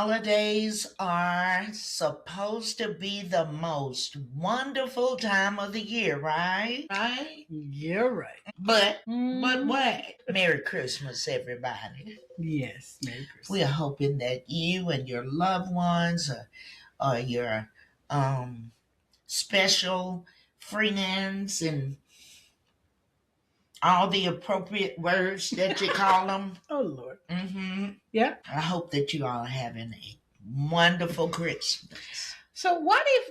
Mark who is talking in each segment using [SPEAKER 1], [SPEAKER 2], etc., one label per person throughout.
[SPEAKER 1] holidays are supposed to be the most wonderful time of the year, right? Right?
[SPEAKER 2] You're right.
[SPEAKER 1] But what? Merry Christmas, everybody.
[SPEAKER 2] Yes, Merry Christmas.
[SPEAKER 1] We are hoping that you and your loved ones or your special friends and all the appropriate words that you call them.
[SPEAKER 2] Oh, Lord.
[SPEAKER 1] Mm-hmm.
[SPEAKER 2] Yeah.
[SPEAKER 1] I hope that you all are having a wonderful Christmas.
[SPEAKER 2] So what if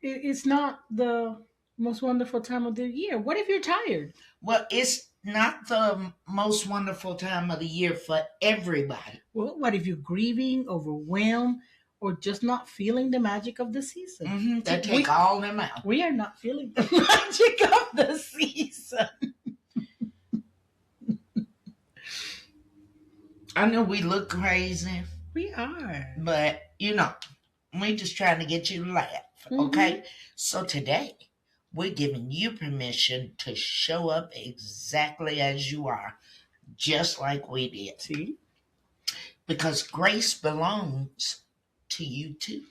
[SPEAKER 2] it's not the most wonderful time of the year? What if you're tired?
[SPEAKER 1] Well, it's not the most wonderful time of the year for everybody.
[SPEAKER 2] Well, what if you're grieving, overwhelmed, or just not feeling the magic of the season?
[SPEAKER 1] Mm-hmm. They take all them out.
[SPEAKER 2] We are not feeling the magic of the season.
[SPEAKER 1] I know we look crazy.
[SPEAKER 2] We are.
[SPEAKER 1] But, we're just trying to get you to laugh, okay? Mm-hmm. So today, we're giving you permission to show up exactly as you are, just like we did.
[SPEAKER 2] See?
[SPEAKER 1] Because grace belongs to you too.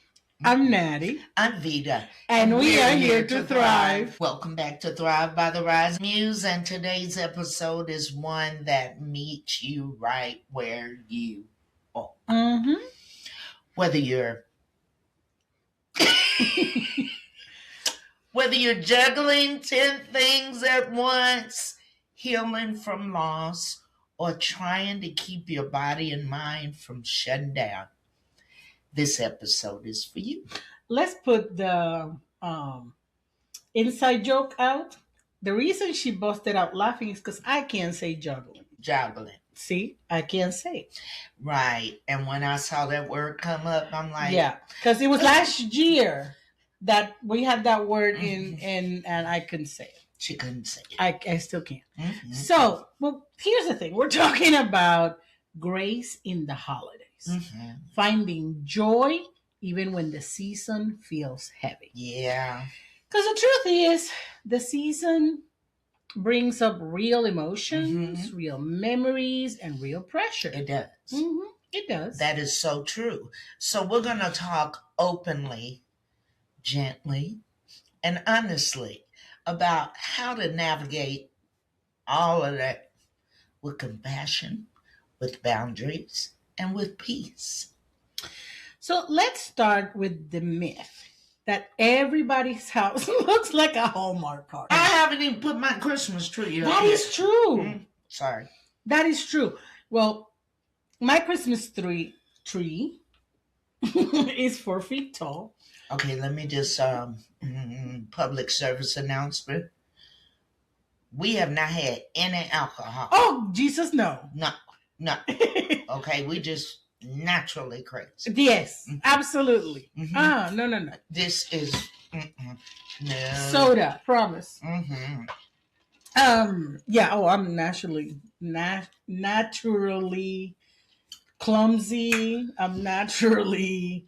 [SPEAKER 2] I'm Naty.
[SPEAKER 1] I'm Veda.
[SPEAKER 2] And we are here to thrive.
[SPEAKER 1] Welcome back to Thrive by the Rise Muse. And today's episode is one that meets you right where you are.
[SPEAKER 2] Mm-hmm.
[SPEAKER 1] Whether you're juggling 10 things at once, healing from loss, or trying to keep your body and mind from shutting down, this episode is for you.
[SPEAKER 2] Let's put the inside joke out. The reason she busted out laughing is because I can't say juggling. See, I can't say it.
[SPEAKER 1] Right. And when I saw that word come up, I'm like...
[SPEAKER 2] Yeah, because it was last year that we had that word in, and I couldn't say it.
[SPEAKER 1] She couldn't say it.
[SPEAKER 2] I still can't. Mm-hmm. So, well, here's the thing. We're talking about grace in the holidays. Mm-hmm. Finding joy even when the season feels heavy.
[SPEAKER 1] Yeah.
[SPEAKER 2] Because the truth is, the season brings up real emotions, mm-hmm. real memories, and real pressure.
[SPEAKER 1] It does.
[SPEAKER 2] Mm-hmm. It does.
[SPEAKER 1] That is so true. So we're going to talk openly, gently, and honestly about how to navigate all of that with compassion, with boundaries, and with peace.
[SPEAKER 2] So let's start with the myth that everybody's house looks like a Hallmark card.
[SPEAKER 1] I haven't even put my Christmas tree up.
[SPEAKER 2] That is true.
[SPEAKER 1] Mm-hmm. Sorry.
[SPEAKER 2] That is true. Well, my Christmas tree is 4 feet tall.
[SPEAKER 1] Okay, let me just public service announcement. We have not had any alcohol.
[SPEAKER 2] Oh, Jesus, no.
[SPEAKER 1] No. Okay, we just naturally crazy.
[SPEAKER 2] Yes, mm-hmm. Absolutely. Mm-hmm. No.
[SPEAKER 1] This is no
[SPEAKER 2] soda. Promise.
[SPEAKER 1] Mm-hmm.
[SPEAKER 2] Yeah. Oh, I'm naturally clumsy. I'm naturally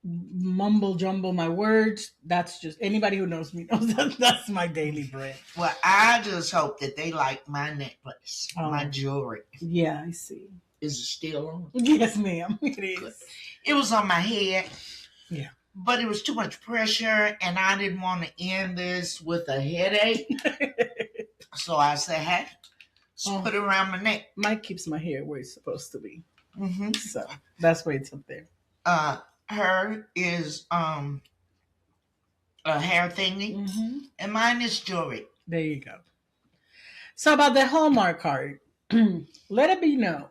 [SPEAKER 2] mumble jumble my words. That's just anybody who knows me knows that's my daily bread.
[SPEAKER 1] Well, I just hope that they like my necklace, my jewelry.
[SPEAKER 2] Yeah, I see.
[SPEAKER 1] Is it still on?
[SPEAKER 2] Yes, ma'am. It is. Good.
[SPEAKER 1] It was on my head.
[SPEAKER 2] Yeah.
[SPEAKER 1] But it was too much pressure, and I didn't want to end this with a headache. So I said, hey, just put it around my neck.
[SPEAKER 2] Mike keeps my hair where it's supposed to be.
[SPEAKER 1] Mm-hmm.
[SPEAKER 2] So that's why it's up there.
[SPEAKER 1] Her is a hair thingy, mm-hmm. and mine is jewelry.
[SPEAKER 2] There you go. So about the Hallmark card, let it be known,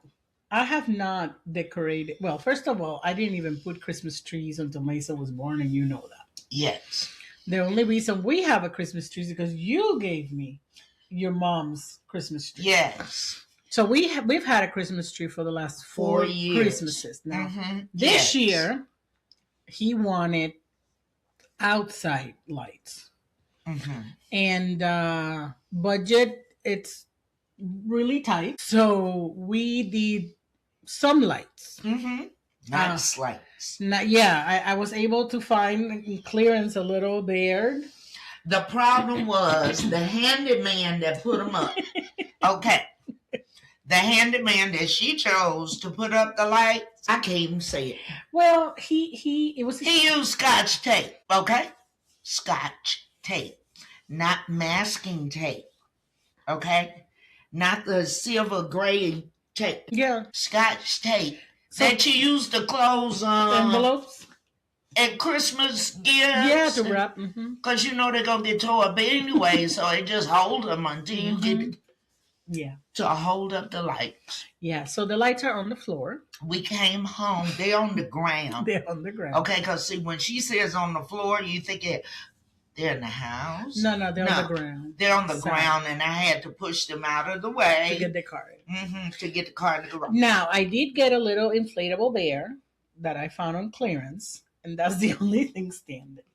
[SPEAKER 2] I have not decorated. Well, first of all, I didn't even put Christmas trees until Mesa was born, and you know that.
[SPEAKER 1] Yes.
[SPEAKER 2] The only reason we have a Christmas tree is because you gave me your mom's Christmas tree.
[SPEAKER 1] Yes.
[SPEAKER 2] So we've had a Christmas tree for the last 4
[SPEAKER 1] years.
[SPEAKER 2] Christmases. Now, this year, he wanted outside lights. Mm-hmm. And budget, it's really tight. So we did some lights.
[SPEAKER 1] Mm-hmm. Nice lights.
[SPEAKER 2] I was able to find clearance a little there.
[SPEAKER 1] The problem was the handyman that put them up. Okay. The handyman that she chose to put up the lights I can't even say it.
[SPEAKER 2] Well, he it was his,
[SPEAKER 1] He used Scotch tape, okay? Scotch tape, not masking tape, okay? Not the silver gray tape.
[SPEAKER 2] yeah.
[SPEAKER 1] Scotch tape
[SPEAKER 2] So
[SPEAKER 1] that you use to close
[SPEAKER 2] envelopes.
[SPEAKER 1] at Christmas
[SPEAKER 2] Yeah,
[SPEAKER 1] gifts.
[SPEAKER 2] to wrap.
[SPEAKER 1] Because you know they're going to get tore up anyway, so it just hold them until you get
[SPEAKER 2] Yeah.
[SPEAKER 1] to hold up the lights.
[SPEAKER 2] Yeah. So the lights are on the floor.
[SPEAKER 1] We came home. They're on the ground.
[SPEAKER 2] They're on the ground.
[SPEAKER 1] Okay, because see, when she says on the floor, you think they're in the house.
[SPEAKER 2] No, they're on the ground.
[SPEAKER 1] They're on the ground, and I had to push them out of the way.
[SPEAKER 2] To get the car
[SPEAKER 1] in. To get the car in the garage.
[SPEAKER 2] Now, I did get a little inflatable bear that I found on clearance, and that's the only thing standing.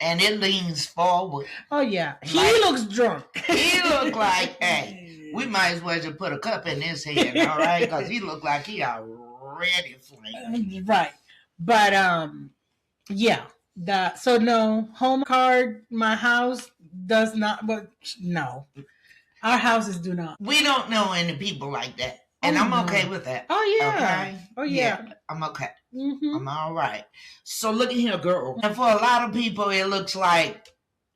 [SPEAKER 1] And it leans forward.
[SPEAKER 2] Oh, yeah. He
[SPEAKER 1] Like,
[SPEAKER 2] looks drunk.
[SPEAKER 1] He looked like, hey, we might as well just put a cup in his hand, all right? Because he looked like he already flamed.
[SPEAKER 2] Right. But, yeah. So, no, home card, my house does not, but no. Our houses do not.
[SPEAKER 1] We don't know any people like that. And I'm okay with that.
[SPEAKER 2] Oh, yeah.
[SPEAKER 1] Okay?
[SPEAKER 2] Oh, yeah.
[SPEAKER 1] I'm okay.
[SPEAKER 2] Mm-hmm.
[SPEAKER 1] I'm all right. So look at here, girl. And for a lot of people, it looks like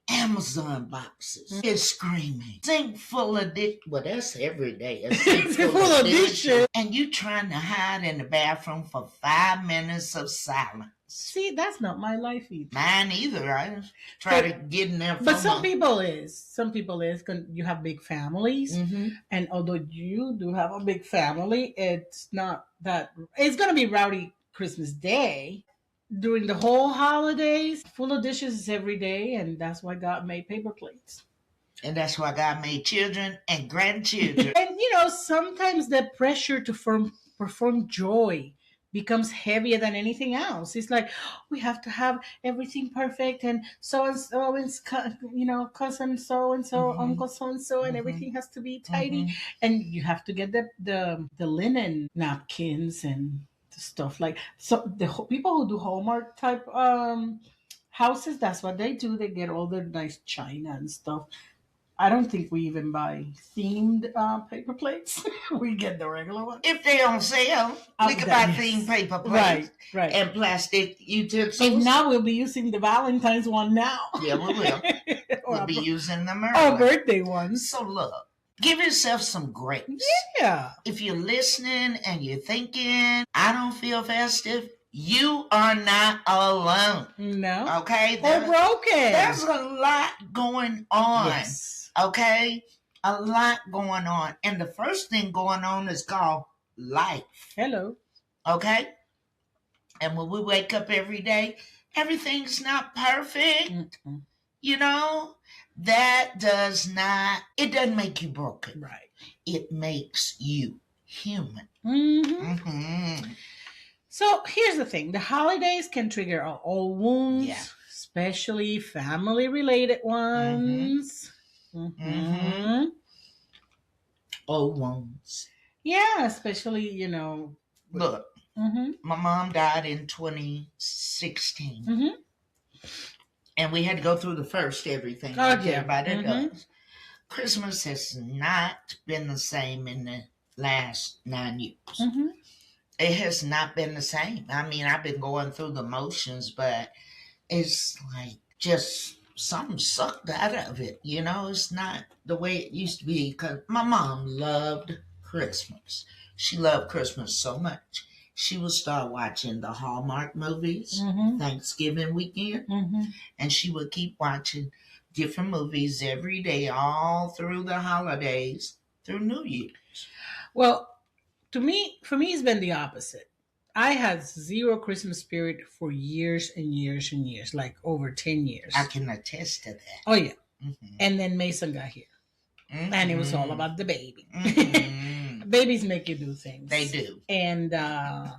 [SPEAKER 1] Amazon boxes. It's screaming. Sink full of dish. Well, that's every day. A sink full of dishes. And you trying to hide in the bathroom for 5 minutes of silence.
[SPEAKER 2] See, that's not my life either.
[SPEAKER 1] Mine either. I try to get in there.
[SPEAKER 2] But some people is. Some people is. You have big families.
[SPEAKER 1] Mm-hmm.
[SPEAKER 2] And although you do have a big family, it's not that. It's going to be rowdy Christmas Day. During the whole holidays, full of dishes every day. And that's why God made paper plates.
[SPEAKER 1] And that's why God made children and grandchildren.
[SPEAKER 2] And, sometimes the pressure to perform joy becomes heavier than anything else. It's like, we have to have everything perfect, and so, cousin so and so, uncle so and so, and everything has to be tidy, and you have to get the linen napkins and stuff like. So the people who do Hallmark type houses, that's what they do. They get all the nice china and stuff. I don't think we even buy themed paper plates. We get the regular one.
[SPEAKER 1] If they on sale, we can buy themed paper plates.
[SPEAKER 2] Right.
[SPEAKER 1] And plastic utensils.
[SPEAKER 2] If not, we'll be using the Valentine's one now.
[SPEAKER 1] Yeah, we will. We'll be using them early.
[SPEAKER 2] Oh, birthday ones.
[SPEAKER 1] So look, give yourself some grace.
[SPEAKER 2] Yeah.
[SPEAKER 1] If you're listening and you're thinking, I don't feel festive, you are not alone.
[SPEAKER 2] No.
[SPEAKER 1] Okay?
[SPEAKER 2] Or broken.
[SPEAKER 1] There's a lot going on.
[SPEAKER 2] Yes.
[SPEAKER 1] Okay? A lot going on. And the first thing going on is called life.
[SPEAKER 2] Hello.
[SPEAKER 1] Okay? And when we wake up every day, everything's not perfect. That it doesn't make you broken.
[SPEAKER 2] Right.
[SPEAKER 1] It makes you human.
[SPEAKER 2] So here's the thing. The holidays can trigger old wounds, especially family-related ones.
[SPEAKER 1] Old wounds.
[SPEAKER 2] Yeah, especially,
[SPEAKER 1] Look, my mom died in 2016. And we had to go through the first everything. Everybody does. Christmas has not been the same in the last 9 years. It has not been the same. I mean, I've been going through the motions, but it's like just something sucked out of it. It's not the way it used to be, because my mom loved Christmas. She loved Christmas so much. She would start watching the Hallmark movies Thanksgiving weekend, and she would keep watching different movies every day, all through the holidays, through New Year's.
[SPEAKER 2] Well, for me, it's been the opposite. I had zero Christmas spirit for years and years and years, like over 10 years.
[SPEAKER 1] I can attest to that.
[SPEAKER 2] Oh, yeah. And then Mason got here. And it was all about the baby. Babies make you do things.
[SPEAKER 1] They do.
[SPEAKER 2] And, I'm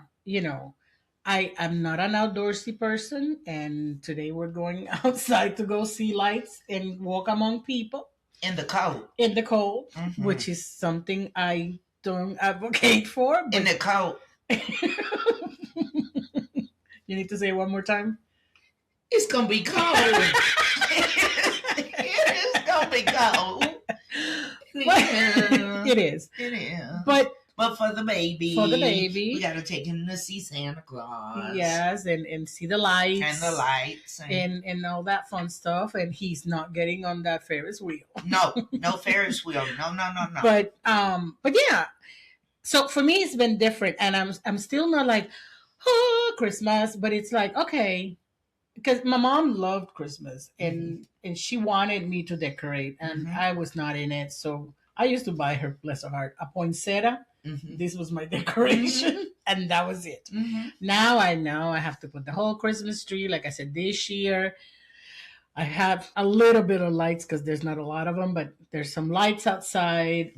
[SPEAKER 2] not an outdoorsy person. And today we're going outside to go see lights and walk among people.
[SPEAKER 1] In the cold.
[SPEAKER 2] Which is something I don't advocate for.
[SPEAKER 1] In the cold.
[SPEAKER 2] You need to say it one more time.
[SPEAKER 1] It's gonna be cold. It is gonna be cold.
[SPEAKER 2] It is.
[SPEAKER 1] It is.
[SPEAKER 2] But
[SPEAKER 1] But for the
[SPEAKER 2] For the
[SPEAKER 1] baby, we
[SPEAKER 2] baby.
[SPEAKER 1] got to take him to see Santa Claus
[SPEAKER 2] Yes, and see the
[SPEAKER 1] and the
[SPEAKER 2] lights
[SPEAKER 1] lights.
[SPEAKER 2] and all that fun stuff. And he's not getting on that Ferris wheel.
[SPEAKER 1] No, no Ferris wheel. No, no, no, no.
[SPEAKER 2] But yeah. So for me, it's been different, and I'm still not like, oh, Christmas, but it's like, okay, because my mom loved Christmas, and she wanted me to decorate, and I was not in it. So I used to buy her, bless her heart, a poinsettia. This was my decoration, and that was it. Now I know I have to put the whole Christmas tree. Like I said, this year I have a little bit of lights because there's not a lot of them, but there's some lights outside.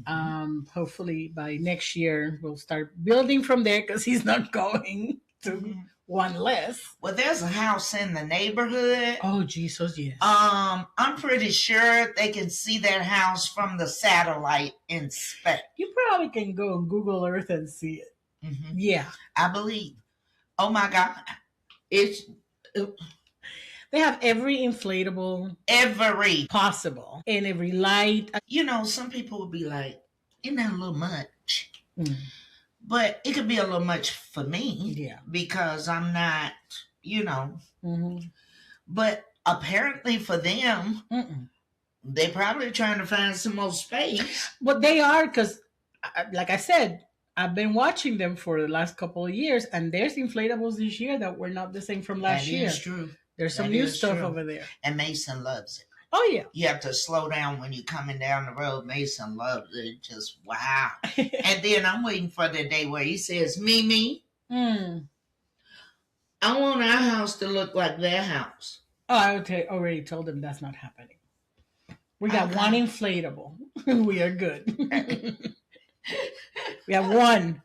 [SPEAKER 2] Hopefully by next year we'll start building from there because he's not going to one less.
[SPEAKER 1] Well, there's a house in the neighborhood.
[SPEAKER 2] Oh, Jesus, yes.
[SPEAKER 1] I'm pretty sure they can see that house from the satellite inspect.
[SPEAKER 2] You probably can go on Google Earth and see it. Yeah,
[SPEAKER 1] I believe. Oh my God, it's.
[SPEAKER 2] They have every inflatable,
[SPEAKER 1] every
[SPEAKER 2] possible, and every light.
[SPEAKER 1] You know, some people would be like, "Isn't that a little much?" But it could be a little much for me,
[SPEAKER 2] Yeah,
[SPEAKER 1] because I'm not, you know. But apparently for them, they probably trying to find some more space.
[SPEAKER 2] But they are, because, like I said, I've been watching them for the last couple of years, and there's inflatables this year that were not the same from last year.
[SPEAKER 1] That is true.
[SPEAKER 2] There's some new stuff over there.
[SPEAKER 1] And Mason loves it.
[SPEAKER 2] Oh, yeah.
[SPEAKER 1] You have to slow down when you're coming down the road. Mason loves it. Just wow. And then I'm waiting for the day where he says, Mimi, I want our house to look like their house.
[SPEAKER 2] Oh, I already told them that's not happening. We got one inflatable. We are good. We have one.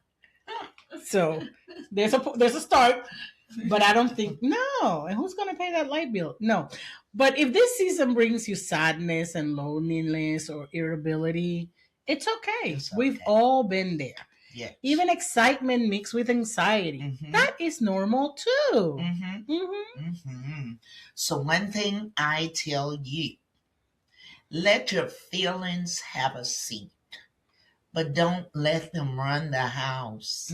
[SPEAKER 2] So there's a start. But I don't think, no. And who's going to pay that light bill? No. But if this season brings you sadness and loneliness or irritability, it's okay. We've all been there.
[SPEAKER 1] Yes.
[SPEAKER 2] Even excitement mixed with anxiety. That is normal too.
[SPEAKER 1] So one thing I tell you, let your feelings have a seat, but don't let them run the house.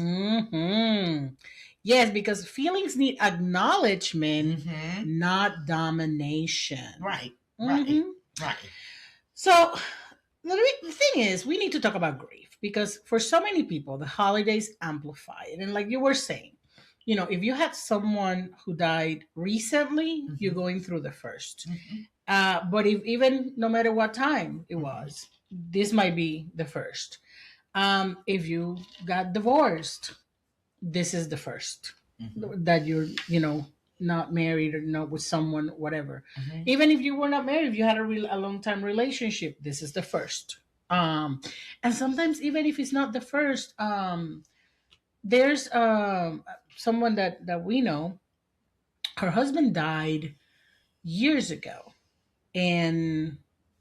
[SPEAKER 2] Yes, because feelings need acknowledgement, not domination.
[SPEAKER 1] Right.
[SPEAKER 2] So the thing is, we need to talk about grief, because for so many people, the holidays amplify it. And like you were saying, you know, if you had someone who died recently, you're going through the first. But if even no matter what time it was, this might be the first. If you got divorced, this is the first that you're, you know, not married or not with someone, whatever. Even if you were not married, if you had a long time relationship, this is the first. And sometimes even if it's not the first, there's someone that we know, her husband died years ago, and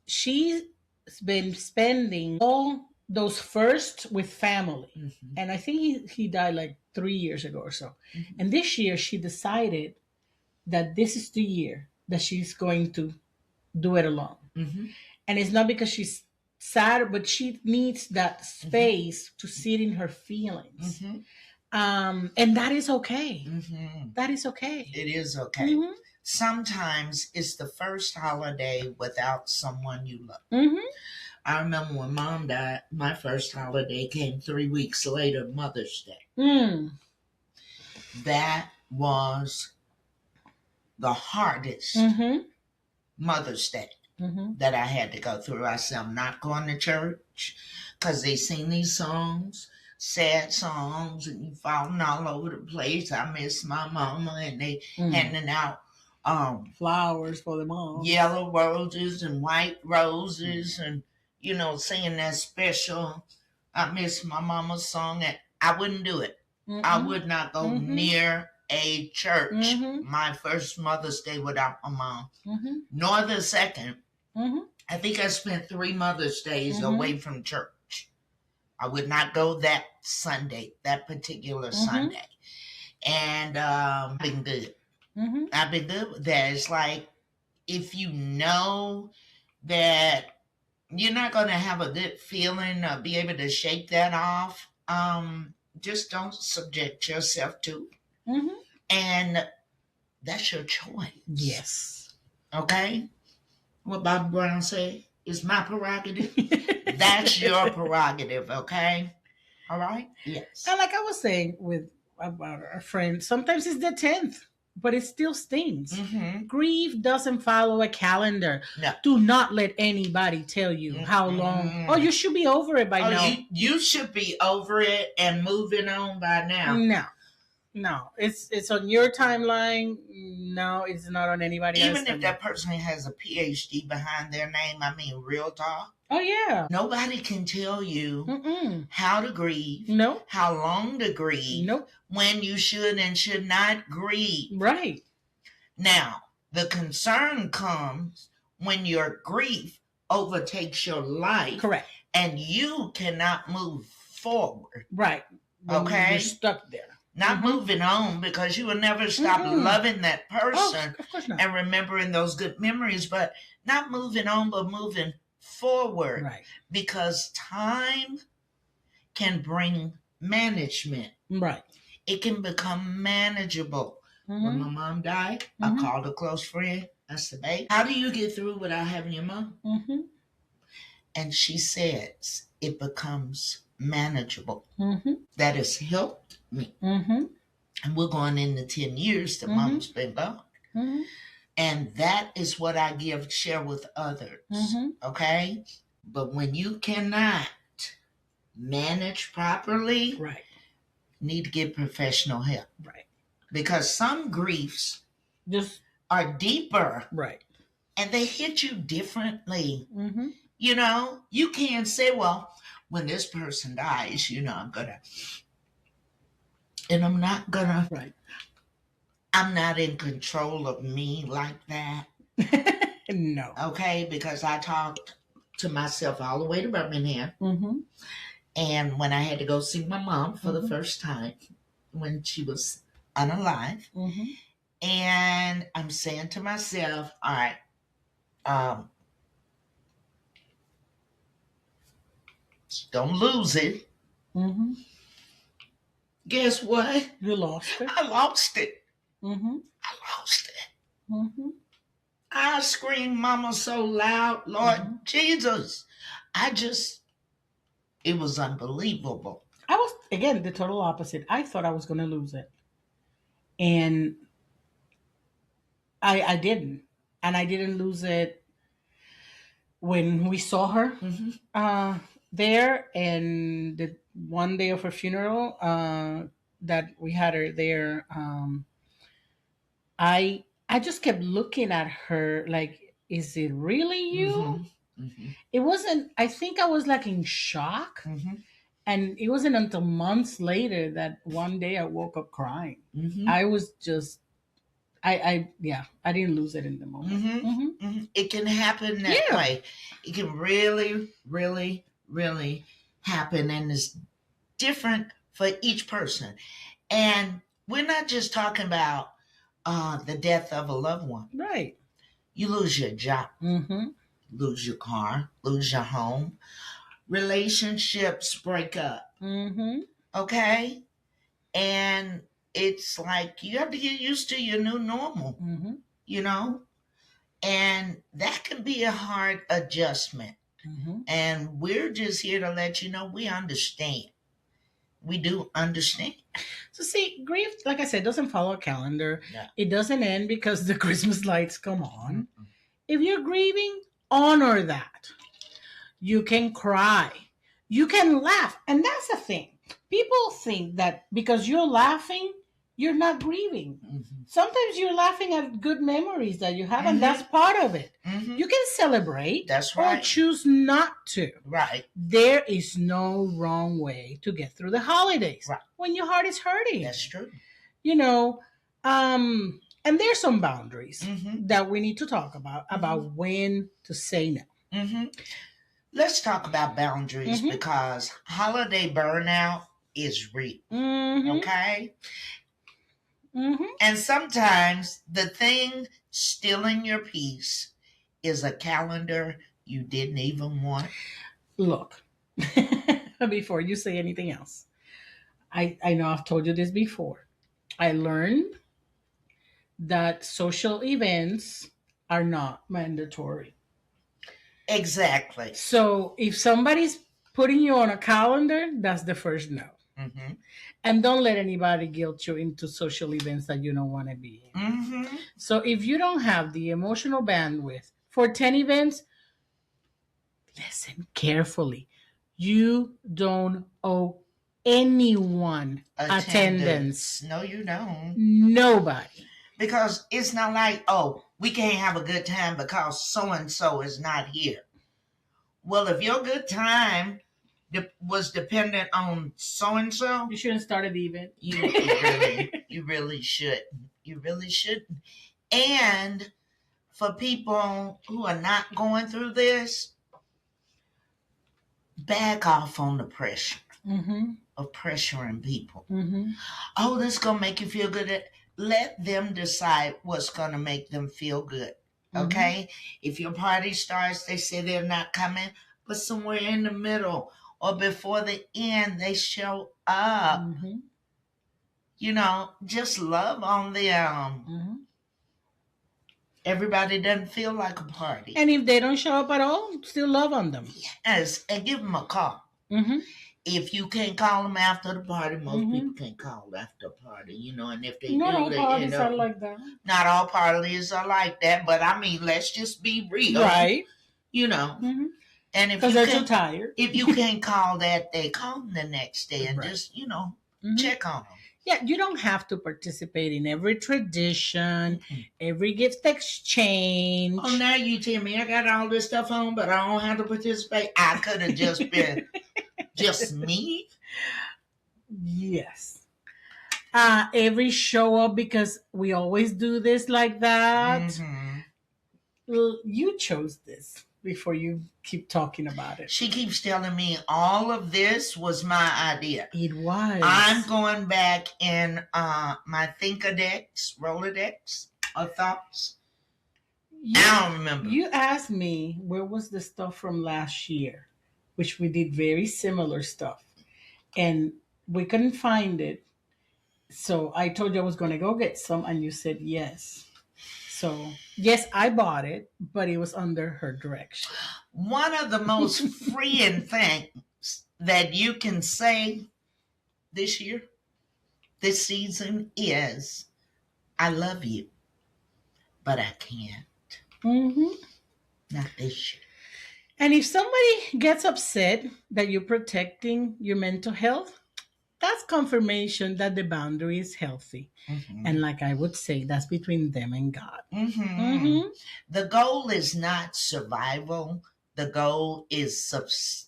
[SPEAKER 2] she's been spending all those first with family. And I think he died like 3 years ago or so. And this year she decided that this is the year that she's going to do it alone. And it's not because she's sad, but she needs that space to sit in her feelings. And that is okay. That is okay.
[SPEAKER 1] It is okay. Sometimes it's the first holiday without someone you love. I remember when Mom died, my first holiday came 3 weeks later, Mother's Day. That was the hardest Mother's Day that I had to go through. I said, I'm not going to church, because they sing these songs, sad songs, and you falling all over the place. I miss my mama, and they handing out
[SPEAKER 2] flowers for the mom,
[SPEAKER 1] yellow roses and white roses, and you know, singing that special I miss my mama song. And I wouldn't do it. I would not go near a church my first Mother's Day without my mom, nor the second. I think I spent 3 Mother's Days away from church. I would not go that Sunday, that particular Sunday. And I've been good. I've been good with that. It's like, if you know that you're not going to have a good feeling or be able to shake that off, just don't subject yourself to.
[SPEAKER 2] Mm-hmm.
[SPEAKER 1] And that's your choice.
[SPEAKER 2] Yes.
[SPEAKER 1] Okay? What Bob Brown say? It's my prerogative. That's your prerogative, okay? All right? Yes.
[SPEAKER 2] And like I was saying with about our friend, sometimes it's the 10th, but it still stings.
[SPEAKER 1] Mm-hmm.
[SPEAKER 2] Grief doesn't follow a calendar.
[SPEAKER 1] No.
[SPEAKER 2] Do not let anybody tell you how long. Oh, you should be over it by now.
[SPEAKER 1] You should be over it and moving on by now.
[SPEAKER 2] No. It's on your timeline. No, it's not on anybody else.
[SPEAKER 1] Even if that person has a PhD behind their name, I mean, real talk.
[SPEAKER 2] Oh, yeah.
[SPEAKER 1] Nobody can tell you how to grieve.
[SPEAKER 2] No.
[SPEAKER 1] How long to grieve.
[SPEAKER 2] Nope.
[SPEAKER 1] When you should and should not grieve.
[SPEAKER 2] Right.
[SPEAKER 1] Now, the concern comes when your grief overtakes your life.
[SPEAKER 2] Correct.
[SPEAKER 1] And you cannot move forward.
[SPEAKER 2] Right.
[SPEAKER 1] Okay?
[SPEAKER 2] You're stuck there.
[SPEAKER 1] Not moving on, because you will never stop loving that person
[SPEAKER 2] of course not.
[SPEAKER 1] and remembering those good memories, but not moving on, but moving forward.
[SPEAKER 2] Right.
[SPEAKER 1] Because time can bring management.
[SPEAKER 2] Right.
[SPEAKER 1] It can become manageable. When my mom died, I called a close friend. I said, babe, how do you get through without having your mom? And she says, it becomes manageable. That has helped me. And we're going into 10 years that mom's been gone. And that is what I share with others. Okay? But when you cannot manage properly,
[SPEAKER 2] right,
[SPEAKER 1] you need to get professional help.
[SPEAKER 2] Right.
[SPEAKER 1] Because some griefs
[SPEAKER 2] just
[SPEAKER 1] are deeper.
[SPEAKER 2] Right.
[SPEAKER 1] And they hit you differently. You know, you can't say, well, when this person dies, you know, I'm not gonna.
[SPEAKER 2] Right.
[SPEAKER 1] I'm not in control of me like that.
[SPEAKER 2] No.
[SPEAKER 1] Okay, because I talked to myself all the way to Birmingham. And when I had to go see my mom for the first time, when she was unalive, and I'm saying to myself, all right, don't lose it. Guess what?
[SPEAKER 2] You lost it.
[SPEAKER 1] I lost it.
[SPEAKER 2] I
[SPEAKER 1] lost it. I screamed mama so loud, Lord Jesus. It was unbelievable.
[SPEAKER 2] I was, again, the total opposite. I thought I was going to lose it. And I didn't. And I didn't lose it when we saw her there. And the one day of her funeral that we had her there, I just kept looking at her like, is it really you? It wasn't, I think I was like in shock. And it wasn't until months later that one day I woke up crying. I was just, I didn't lose it in the moment.
[SPEAKER 1] It can happen that way. It can really, really, really happen. And it's different for each person. And we're not just talking about the death of a loved one.
[SPEAKER 2] Right.
[SPEAKER 1] You lose your job, lose your car, lose your home. Relationships break up. Okay? And it's like you have to get used to your new normal, you know? And that can be a hard adjustment. And we're just here to let you know we understand. We do understand.
[SPEAKER 2] So see, grief, like I said, doesn't follow a calendar.
[SPEAKER 1] Yeah.
[SPEAKER 2] It doesn't end because the Christmas lights come on. If you're grieving, honor that. You can cry. You can laugh. And that's the thing. People think that because you're laughing, you're not grieving. Sometimes you're laughing at good memories that you have, and that's part of it. You can celebrate.
[SPEAKER 1] That's right.
[SPEAKER 2] Or choose not to.
[SPEAKER 1] Right.
[SPEAKER 2] There is no wrong way to get through the holidays.
[SPEAKER 1] Right.
[SPEAKER 2] When your heart is hurting.
[SPEAKER 1] That's true.
[SPEAKER 2] You know, and there's some boundaries that we need to talk about when to say no.
[SPEAKER 1] Let's talk about boundaries because holiday burnout is real. Okay? And sometimes the thing stealing your peace is a calendar you didn't even want.
[SPEAKER 2] Look, before you say anything else, I know I've told you this before. I learned that social events are not mandatory.
[SPEAKER 1] Exactly.
[SPEAKER 2] So if somebody's putting you on a calendar, that's the first no.
[SPEAKER 1] Mm-hmm.
[SPEAKER 2] And don't let anybody guilt you into social events that you don't want to be in.
[SPEAKER 1] Mm-hmm.
[SPEAKER 2] So if you don't have the emotional bandwidth for 10 events, listen carefully. You don't owe anyone attendance.
[SPEAKER 1] No, you don't.
[SPEAKER 2] Nobody.
[SPEAKER 1] Because it's not like, oh, we can't have a good time because so and so is not here. Well, if your good time was dependent on so and so,
[SPEAKER 2] You shouldn't start the event.
[SPEAKER 1] you really shouldn't. You really shouldn't. And for people who are not going through this, back off on the pressure
[SPEAKER 2] Mm-hmm.
[SPEAKER 1] of pressuring people.
[SPEAKER 2] Mm-hmm.
[SPEAKER 1] Oh, this is gonna make you feel good. Let them decide what's gonna make them feel good. Okay? If your party starts, they say they're not coming, but somewhere in the middle or before the end, they show up.
[SPEAKER 2] Mm-hmm.
[SPEAKER 1] You know, just love on them.
[SPEAKER 2] Mm-hmm.
[SPEAKER 1] Everybody doesn't feel like a party.
[SPEAKER 2] And if they don't show up at all, still love on them.
[SPEAKER 1] Yes, and give them a call.
[SPEAKER 2] Mm-hmm.
[SPEAKER 1] If you can't call them after the party, most
[SPEAKER 2] Mhm.
[SPEAKER 1] people can't call after a party, you know. And if they
[SPEAKER 2] Not
[SPEAKER 1] do,
[SPEAKER 2] all
[SPEAKER 1] they
[SPEAKER 2] parties
[SPEAKER 1] end
[SPEAKER 2] are
[SPEAKER 1] up.
[SPEAKER 2] like that.
[SPEAKER 1] Not all parties are like that, but I mean, let's just be real,
[SPEAKER 2] Right.
[SPEAKER 1] you know.
[SPEAKER 2] Mm-hmm.
[SPEAKER 1] And if
[SPEAKER 2] Because
[SPEAKER 1] you
[SPEAKER 2] they're too
[SPEAKER 1] can't,
[SPEAKER 2] tired.
[SPEAKER 1] if you can't call that day, call them the next day and
[SPEAKER 2] Right.
[SPEAKER 1] just, you know,
[SPEAKER 2] Mhm.
[SPEAKER 1] check on them.
[SPEAKER 2] Yeah, you don't have to participate in every tradition,
[SPEAKER 1] Mhm.
[SPEAKER 2] every gift exchange.
[SPEAKER 1] Oh, now you tell me I got all this stuff on, but I don't have to participate. I could have just been just me.
[SPEAKER 2] Yes. Every show up because we always do this like that.
[SPEAKER 1] Mhm.
[SPEAKER 2] You chose this before you keep talking about it.
[SPEAKER 1] She keeps telling me all of this was my idea.
[SPEAKER 2] It was.
[SPEAKER 1] I'm going back in my Thinkadex, Rolodex of thoughts. I don't remember.
[SPEAKER 2] You asked me where was the stuff from last year, which we did very similar stuff, and we couldn't find it. So I told you I was going to go get some, and you said yes. So yes, I bought it, but it was under her direction.
[SPEAKER 1] One of the most freeing things that you can say this year, this season is, I love you, but I can't.
[SPEAKER 2] Mm-hmm.
[SPEAKER 1] Not this year.
[SPEAKER 2] And if somebody gets upset that you're protecting your mental health, that's confirmation that the boundary is healthy.
[SPEAKER 1] Mm-hmm.
[SPEAKER 2] And like I would say, that's between them and God.
[SPEAKER 1] Mm-hmm.
[SPEAKER 2] Mm-hmm.
[SPEAKER 1] The goal is not survival. The goal is sustainable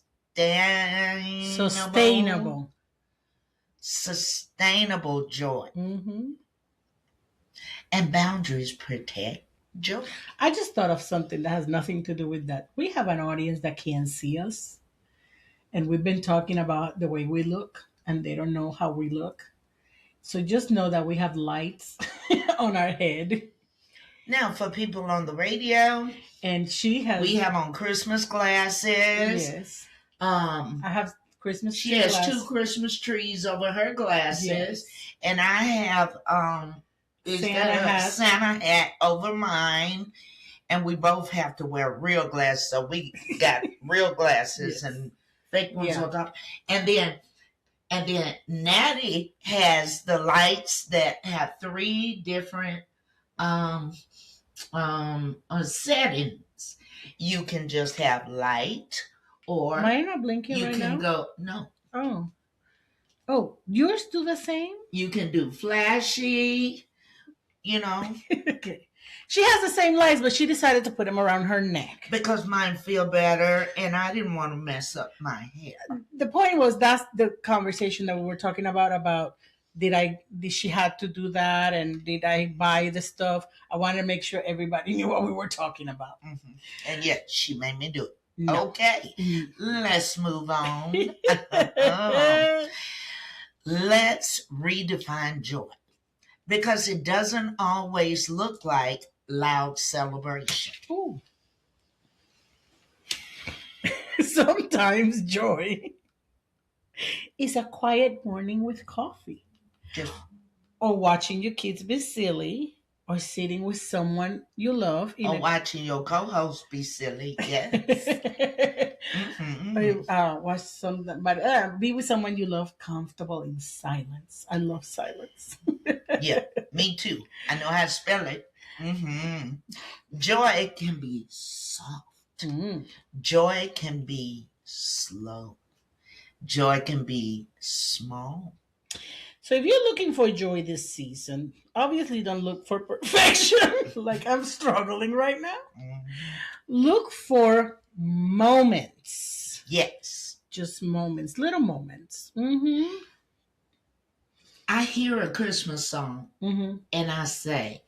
[SPEAKER 1] joy.
[SPEAKER 2] Mm-hmm.
[SPEAKER 1] And boundaries protect joy.
[SPEAKER 2] I just thought of something that has nothing to do with that. We have an audience that can't see us, and we've been talking about the way we look, and they don't know how we look. So just know that we have lights on our head.
[SPEAKER 1] Now, for people on the radio,
[SPEAKER 2] and we
[SPEAKER 1] have on Christmas glasses.
[SPEAKER 2] Yes.
[SPEAKER 1] I
[SPEAKER 2] have Christmas.
[SPEAKER 1] She has two Christmas trees over her glasses, yes. And I have Santa hat over mine, and we both have to wear real glasses. So we got real glasses, yes. And fake ones on top, and then Naty has the lights that have 3 different settings. You can just have light, or
[SPEAKER 2] mine not blinking right now.
[SPEAKER 1] You can go no.
[SPEAKER 2] Oh, yours do the same.
[SPEAKER 1] You can do flashy, you know.
[SPEAKER 2] Okay. She has the same lights, but she decided to put them around her neck
[SPEAKER 1] because mine feel better, and I didn't want to mess up my hair.
[SPEAKER 2] The point was that's the conversation that we were talking about. Did she had to do that, and did I buy the stuff? I wanted to make sure everybody knew what we were talking about.
[SPEAKER 1] Mm-hmm. And yet she made me do it.
[SPEAKER 2] No.
[SPEAKER 1] Okay, let's move on. Let's redefine joy, because it doesn't always look like loud celebration.
[SPEAKER 2] Ooh. Sometimes joy is a quiet morning with coffee,
[SPEAKER 1] Just
[SPEAKER 2] or watching your kids be silly, or sitting with someone you love in
[SPEAKER 1] or
[SPEAKER 2] a
[SPEAKER 1] watching your co-host be silly. Yes. Mm-hmm.
[SPEAKER 2] watch some, but be with someone you love, comfortable in silence. I love silence.
[SPEAKER 1] Yeah, me too. I know how to spell it. Mm-hmm. Joy can be soft.
[SPEAKER 2] Mm.
[SPEAKER 1] Joy can be slow. Joy can be small.
[SPEAKER 2] So if you're looking for joy this season, obviously don't look for perfection, like I'm struggling right now.
[SPEAKER 1] Mhm.
[SPEAKER 2] Look for moments.
[SPEAKER 1] Yes.
[SPEAKER 2] Just moments, little moments. Mm-hmm.
[SPEAKER 1] I hear a Christmas song
[SPEAKER 2] Mm-hmm.
[SPEAKER 1] and I say,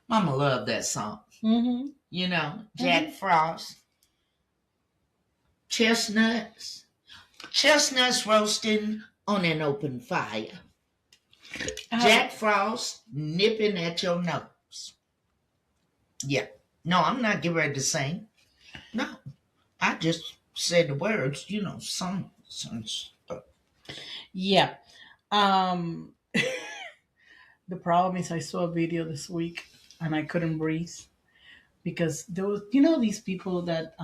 [SPEAKER 1] Mama love that song.
[SPEAKER 2] Mm-hmm.
[SPEAKER 1] You know, Jack
[SPEAKER 2] Mm-hmm.
[SPEAKER 1] Frost, chestnuts, chestnuts roasting on an open fire.
[SPEAKER 2] Uh,
[SPEAKER 1] Jack Frost nipping at your nose. Yeah. No, I'm not getting ready to sing. No, I just said the words, songs and stuff.
[SPEAKER 2] yeah. Um, the problem is I saw a video this week and I couldn't breathe because there was, these people that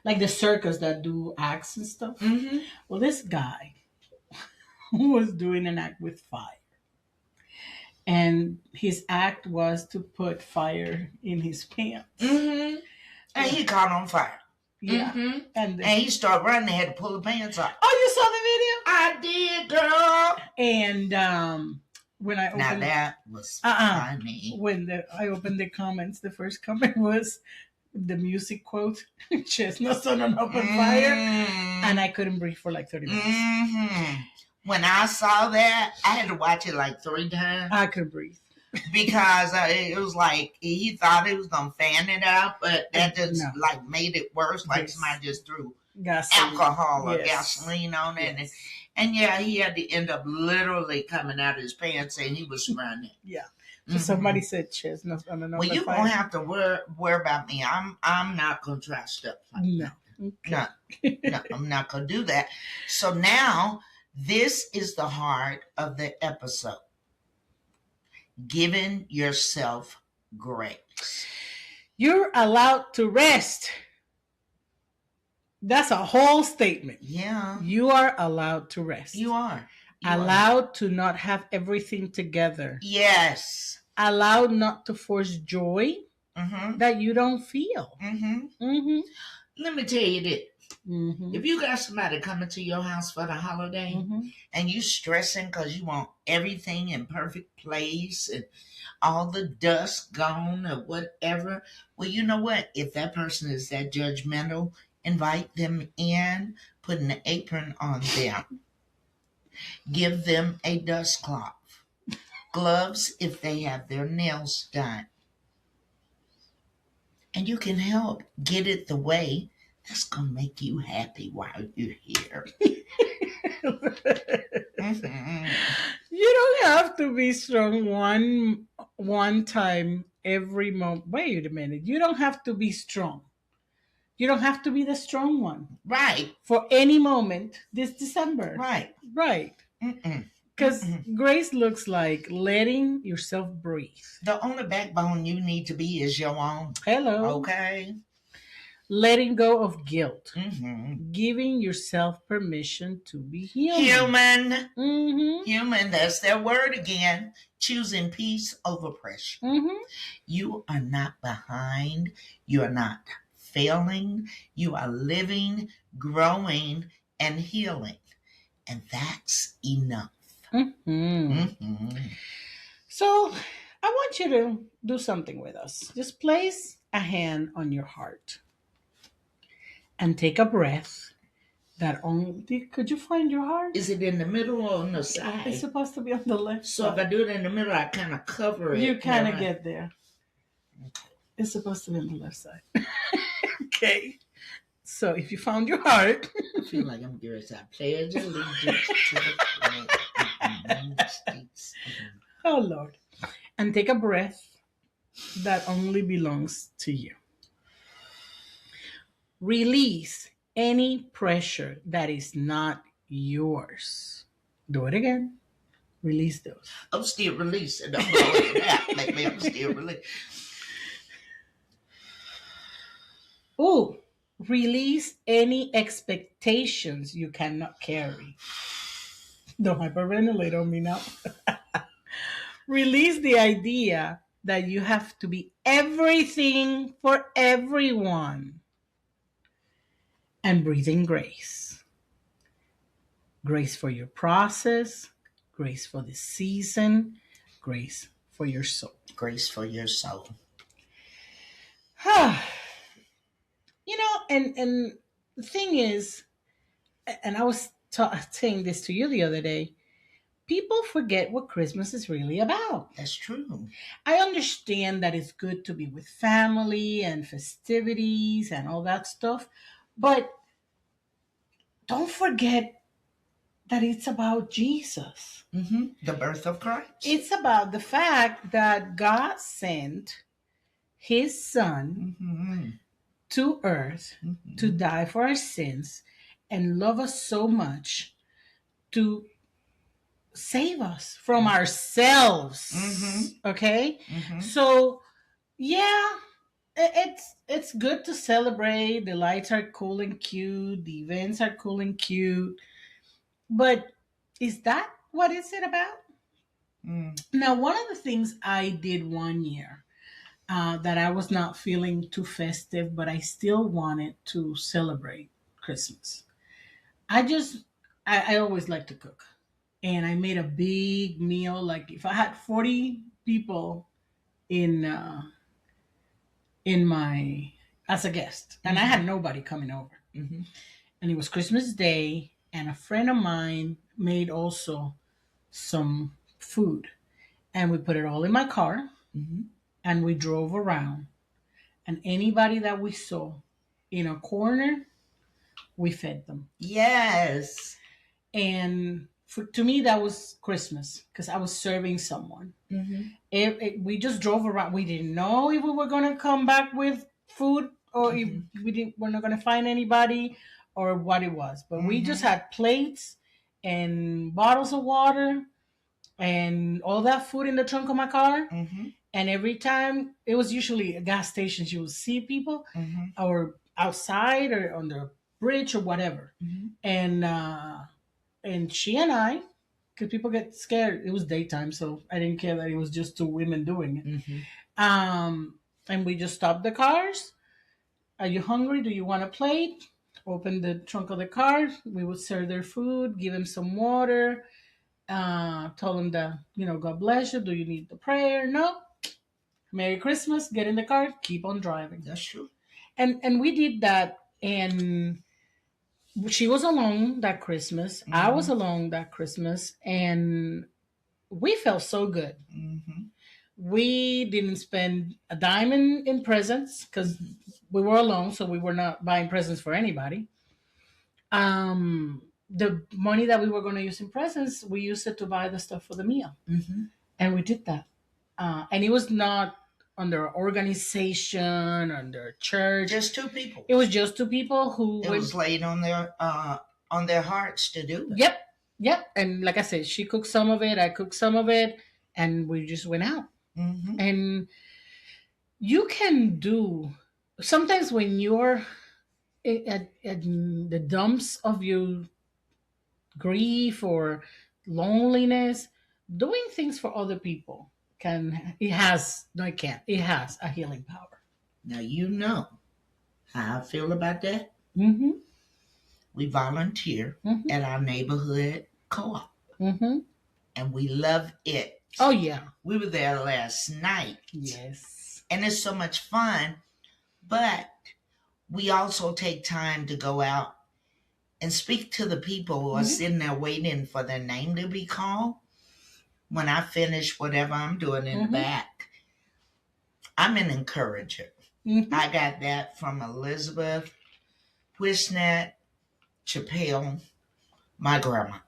[SPEAKER 2] like the circus that do acts and stuff.
[SPEAKER 1] Mm-hmm.
[SPEAKER 2] Well, this guy was doing an act with fire, and his act was to put fire in his pants.
[SPEAKER 1] Mm-hmm. And he caught on fire.
[SPEAKER 2] Yeah,
[SPEAKER 1] Mm-hmm.
[SPEAKER 2] and
[SPEAKER 1] And he started running and had to pull the pants off.
[SPEAKER 2] oh, you saw the
[SPEAKER 1] I did, girl.
[SPEAKER 2] video? And when I
[SPEAKER 1] Now
[SPEAKER 2] opened,
[SPEAKER 1] that was
[SPEAKER 2] uh-uh,
[SPEAKER 1] funny.
[SPEAKER 2] when I opened the comments, the first comment was the music quote, "Chestnuts on an open fire," and I couldn't breathe for like 30 minutes.
[SPEAKER 1] Mm-hmm. When I saw that, I had to watch it like 3 times
[SPEAKER 2] I couldn't breathe.
[SPEAKER 1] because it was like he thought he was gonna fan it out, but that just
[SPEAKER 2] No.
[SPEAKER 1] like made it worse. Like
[SPEAKER 2] Yes.
[SPEAKER 1] somebody just threw
[SPEAKER 2] Gasoline.
[SPEAKER 1] alcohol or
[SPEAKER 2] Yes.
[SPEAKER 1] gasoline on it,
[SPEAKER 2] Yes.
[SPEAKER 1] and yeah, he had to end up literally coming out of his pants and he was running.
[SPEAKER 2] Yeah. So
[SPEAKER 1] Mhm.
[SPEAKER 2] somebody said chestnuts on an
[SPEAKER 1] Well,
[SPEAKER 2] open
[SPEAKER 1] you
[SPEAKER 2] fire.
[SPEAKER 1] won't have to worry about me. I'm not gonna try stuff like
[SPEAKER 2] No.
[SPEAKER 1] that.
[SPEAKER 2] Okay.
[SPEAKER 1] No, I'm not gonna do that. So now this is the heart of the episode: giving yourself grace.
[SPEAKER 2] You're allowed to rest. That's a whole statement.
[SPEAKER 1] Yeah,
[SPEAKER 2] You are allowed to rest.
[SPEAKER 1] you are. You
[SPEAKER 2] allowed
[SPEAKER 1] are.
[SPEAKER 2] to not have everything together.
[SPEAKER 1] Yes.
[SPEAKER 2] Allowed not to force joy
[SPEAKER 1] Mm-hmm.
[SPEAKER 2] that you don't feel.
[SPEAKER 1] Mm-hmm.
[SPEAKER 2] Mm-hmm.
[SPEAKER 1] Let me tell you this.
[SPEAKER 2] Mm-hmm.
[SPEAKER 1] If you got somebody coming to your house for the holiday
[SPEAKER 2] Mm-hmm.
[SPEAKER 1] and you stressing because you want everything in perfect place and all the dust gone or whatever, well, you know what? If that person is that judgmental, invite them in, put an apron on them, give them a dust cloth, gloves if they have their nails done, and you can help get it the way that's gonna make you happy while you're here. Mm-hmm.
[SPEAKER 2] You don't have to be strong one time every moment. Wait a minute. You don't have to be strong. You don't have to be the strong one
[SPEAKER 1] Right,
[SPEAKER 2] for any moment this December.
[SPEAKER 1] right.
[SPEAKER 2] Right.
[SPEAKER 1] Mm-mm.
[SPEAKER 2] Because
[SPEAKER 1] Mm-mm.
[SPEAKER 2] grace looks like letting yourself breathe.
[SPEAKER 1] The only backbone you need to be is your own.
[SPEAKER 2] Hello.
[SPEAKER 1] Okay.
[SPEAKER 2] Letting go of guilt.
[SPEAKER 1] Mm-hmm.
[SPEAKER 2] Giving yourself permission to be human.
[SPEAKER 1] Human.
[SPEAKER 2] Mm-hmm.
[SPEAKER 1] Human, that's that word again. Choosing peace over pressure.
[SPEAKER 2] Mm-hmm.
[SPEAKER 1] You are not behind. You are not failing. You are living, growing, and healing. And that's enough.
[SPEAKER 2] Mm-hmm.
[SPEAKER 1] Mm-hmm.
[SPEAKER 2] So I want you to do something with us. Just place a hand on your heart and take a breath. That only could you find your heart?
[SPEAKER 1] Is it in the middle or on the
[SPEAKER 2] It's
[SPEAKER 1] side?
[SPEAKER 2] supposed to be on the left
[SPEAKER 1] So if I
[SPEAKER 2] side.
[SPEAKER 1] do it in the middle, I kind of cover it.
[SPEAKER 2] You kind of
[SPEAKER 1] right?
[SPEAKER 2] get there. It's supposed to be on the left side. Okay. So if you found your heart,
[SPEAKER 1] I feel like I'm curious. I pledge allegiance to the flag of the United States.
[SPEAKER 2] oh Lord, and take a breath that only belongs to you. Release any pressure that is not yours. Do it again. Release those.
[SPEAKER 1] I'm still releasing. I'm blowing it out. Maybe I'm still releasing.
[SPEAKER 2] Ooh, release any expectations you cannot carry. Don't hyperventilate on me now. Release the idea that you have to be everything for everyone. And breathe in grace. Grace for your process, grace for the season, grace for your soul.
[SPEAKER 1] Grace for your soul.
[SPEAKER 2] And the thing is, and I was saying this to you the other day, people forget what Christmas is really about.
[SPEAKER 1] That's true.
[SPEAKER 2] I understand that it's good to be with family and festivities and all that stuff, but don't forget that it's about Jesus.
[SPEAKER 1] Mm-hmm. The birth of Christ.
[SPEAKER 2] It's about the fact that God sent his son
[SPEAKER 1] mm-hmm.
[SPEAKER 2] to earth to die for our sins and love us so much to save us from ourselves. Okay? So, yeah, it's good to celebrate. The lights are cool and cute. The events are cool and cute. But is that what is it about? Now, one of the things I did one year that I was not feeling too festive, but I still wanted to celebrate Christmas. I always like to cook. And I made a big meal. Like if I had 40 people in my as a guest, and I had nobody coming over, and it was Christmas Day, and a friend of mine made also some food, and we put it all in my car, and we drove around, and anybody that we saw in a corner, we fed them.
[SPEAKER 1] Yes.
[SPEAKER 2] And to me, that was Christmas because I was serving someone. We just drove around. We didn't know if we were going to come back with food or if we're not going to find anybody or what it was. But we just had plates and bottles of water and all that food in the trunk of my car. And every time, it was usually a gas station, you would see people or outside or on the bridge or whatever. And she and I, because people get scared. It was daytime, so I didn't care that it was just two women doing it. And we just stopped the cars. Are you hungry? Do you want a plate? Open the trunk of the car. We would serve their food, give them some water, tell them that, God bless you. Do you need the prayer? No. Merry Christmas. Get in the car. Keep on driving.
[SPEAKER 1] That's true.
[SPEAKER 2] And we did that, and she was alone that Christmas. I was alone that Christmas, and we felt so good. We didn't spend a dime in presents because we were alone, so we were not buying presents for anybody. The money that we were going to use in presents, we used it to buy the stuff for the meal, and we did that. And it was not under organization, under church.
[SPEAKER 1] Just two people.
[SPEAKER 2] It was just two people who
[SPEAKER 1] it was laid on their hearts to do it.
[SPEAKER 2] Yep. And like I said, she cooked some of it, I cooked some of it, and we just went out. And you can do sometimes when you're at the dumps of your grief or loneliness, doing things for other people it has a healing power.
[SPEAKER 1] Now you know how I feel about that. We volunteer at our neighborhood co-op, and we love it.
[SPEAKER 2] Oh yeah,
[SPEAKER 1] we were there last night.
[SPEAKER 2] Yes,
[SPEAKER 1] and it's so much fun. But we also take time to go out and speak to the people who are sitting there waiting for their name to be called. When I finish whatever I'm doing in the back, I'm an encourager. I got that from Elizabeth Wisnat Chappelle, my grandma.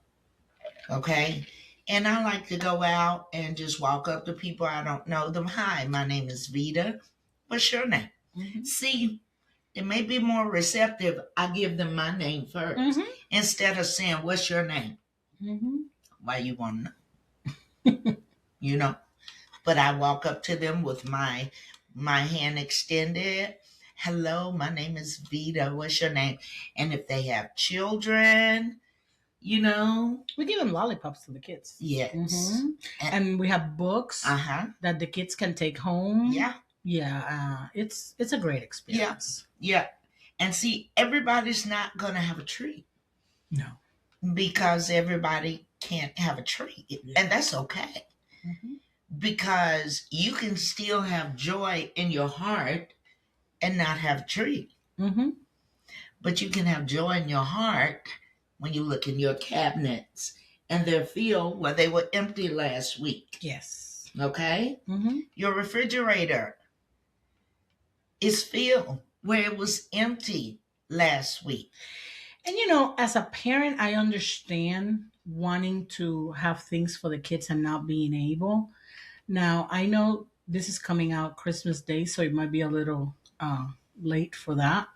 [SPEAKER 1] Okay? And I like to go out and just walk up to people. I don't know them. Hi, my name is Veda. What's your name? See, They may be more receptive. I give them my name 1st
[SPEAKER 2] Mm-hmm.
[SPEAKER 1] instead of saying, "What's your name?"
[SPEAKER 2] Mm-hmm.
[SPEAKER 1] Why you want to know? You know. But I walk up to them with my hand extended. Hello, my name is Veda. What's your name? And if they have children, you know,
[SPEAKER 2] We give them lollipops to the kids.
[SPEAKER 1] yes.
[SPEAKER 2] Mm-hmm. And we have books that the kids can take home.
[SPEAKER 1] Yeah.
[SPEAKER 2] Yeah, it's a great experience.
[SPEAKER 1] Yeah. And see, everybody's not going to have a tree.
[SPEAKER 2] No.
[SPEAKER 1] Because everybody can't have a tree.
[SPEAKER 2] Yeah.
[SPEAKER 1] And that's okay.
[SPEAKER 2] Mm-hmm.
[SPEAKER 1] Because you can still have joy in your heart and not have a tree.
[SPEAKER 2] Mm-hmm.
[SPEAKER 1] But you can have joy in your heart when you look in your cabinets and they're filled where they were empty last week.
[SPEAKER 2] Yes.
[SPEAKER 1] Okay?
[SPEAKER 2] Mm-hmm.
[SPEAKER 1] Your refrigerator is filled where it was empty last week.
[SPEAKER 2] And as a parent, I understand wanting to have things for the kids and not being able. Now, I know this is coming out Christmas Day, so it might be a little late for that.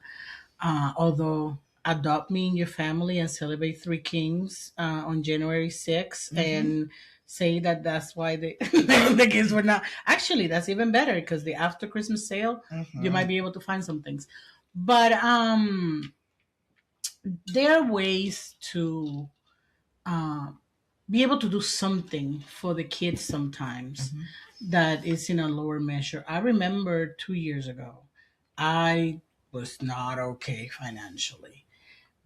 [SPEAKER 2] Although, adopt me in your family and celebrate Three Kings on January 6th, and say that that's why the kids were not. Actually, that's even better because the after Christmas sale, you might be able to find some things. But there are ways to be able to do something for the kids sometimes that is in a lower measure. I remember 2 years ago, I was not okay financially,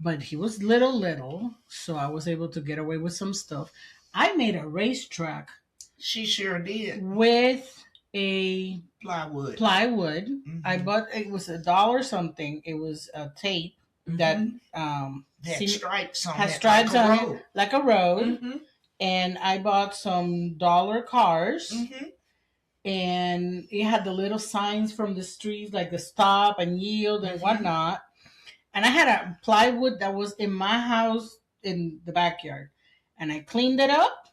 [SPEAKER 2] but he was little, so I was able to get away with some stuff. I made a racetrack.
[SPEAKER 1] She sure did.
[SPEAKER 2] With a
[SPEAKER 1] plywood.
[SPEAKER 2] I bought, it was $1 something. It was a tape that
[SPEAKER 1] had stripes on
[SPEAKER 2] had
[SPEAKER 1] it.
[SPEAKER 2] Stripes
[SPEAKER 1] like
[SPEAKER 2] on it, like a road. And I bought some dollar cars. And it had the little signs from the streets, like the stop and yield and whatnot. And I had a plywood that was in my house in the backyard. And I cleaned it up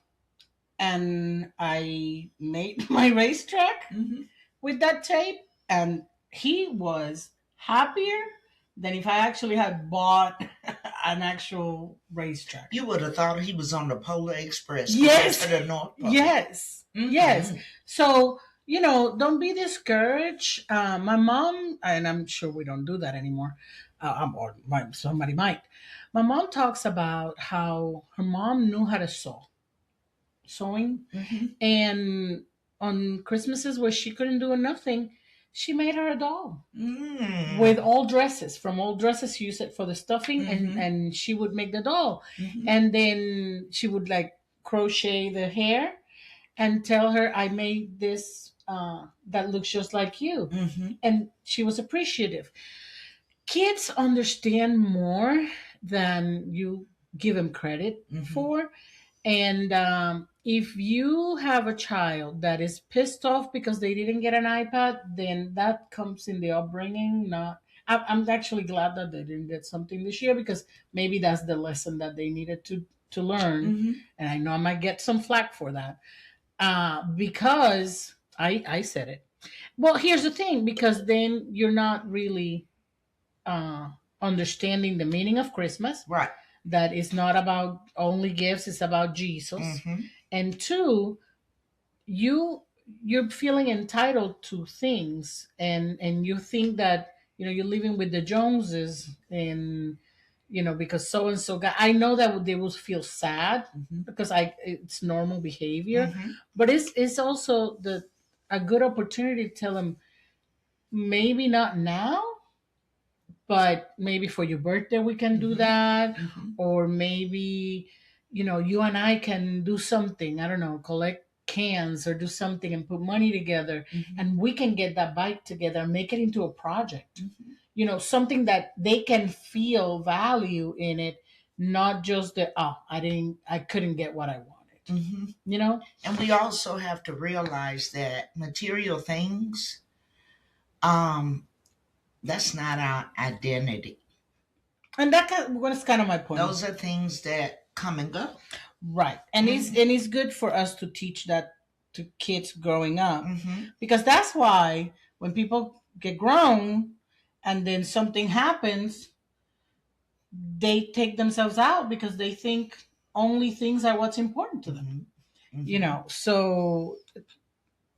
[SPEAKER 2] and I made my racetrack with that tape. And he was happier than if I actually had bought an actual racetrack.
[SPEAKER 1] You would have thought he was on the Polar Express.
[SPEAKER 2] Yes.
[SPEAKER 1] To the North Pole.
[SPEAKER 2] Yes. Yes. So, don't be discouraged. My mom, and I'm sure we don't do that anymore, or somebody might. My mom talks about how her mom knew how to sewing. And on Christmases where she couldn't do nothing, she made her a doll with old dresses. From old dresses, she used it for the stuffing, and she would make the doll. And then she would like crochet the hair and tell her, I made this that looks just like you. And she was appreciative. Kids understand more than you give them credit for. And if you have a child that is pissed off because they didn't get an iPad, then that comes in the upbringing. Not, I'm actually glad that they didn't get something this year, because maybe that's the lesson that they needed to learn. And I know I might get some flack for that, because I said it. Well, here's the thing, because then you're not really understanding the meaning of Christmas.
[SPEAKER 1] Right.
[SPEAKER 2] That is not about only gifts, it's about Jesus. And two, you're feeling entitled to things, and you think that you're living with the Joneses, and because so and so got. I know that they will feel sad, because it's normal behavior, but it's also a good opportunity to tell them, maybe not now, but maybe for your birthday we can do that. Or maybe you and I can do something, I don't know, collect cans or do something and put money together, and we can get that bike together and make it into a project. Something that they can feel value in it, not just that, I couldn't get what I wanted.
[SPEAKER 1] And we also have to realize that material things, that's not our identity.
[SPEAKER 2] And that's kind of my point.
[SPEAKER 1] Those are things that come and go.
[SPEAKER 2] Right. And it's good for us to teach that to kids growing up, because that's why when people get grown and then something happens, they take themselves out because they think only things are what's important to them. So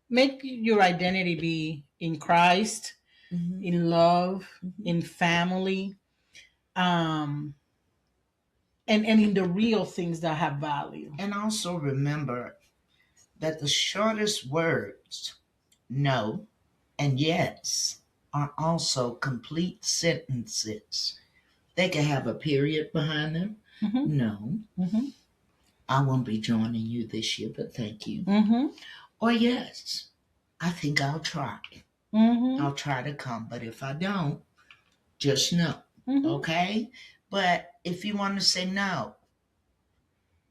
[SPEAKER 2] make your identity be in Christ, in love, in family, um, and in the real things that have value.
[SPEAKER 1] And also remember that the shortest words, no and yes, are also complete sentences. They can have a period behind them. No, I won't be joining you this year, but thank you. Or yes, I think I'll try. I'll try to come, but if I don't, just know. Okay? But if you want to say no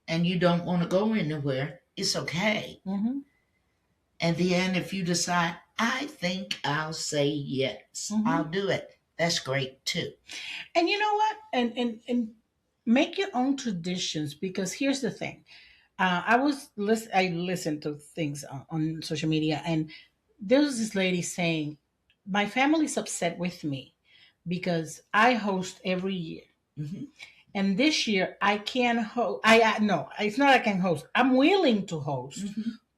[SPEAKER 1] and you don't want to go anywhere, it's okay. And then if you decide, I think I'll say yes, I'll do it. That's great too.
[SPEAKER 2] And you know what? And make your own traditions, because here's the thing. I listened to things on social media, and there was this lady saying, "My family's upset with me because I host every year, and this year I can't host. I no, it's not I can host. I'm willing to host,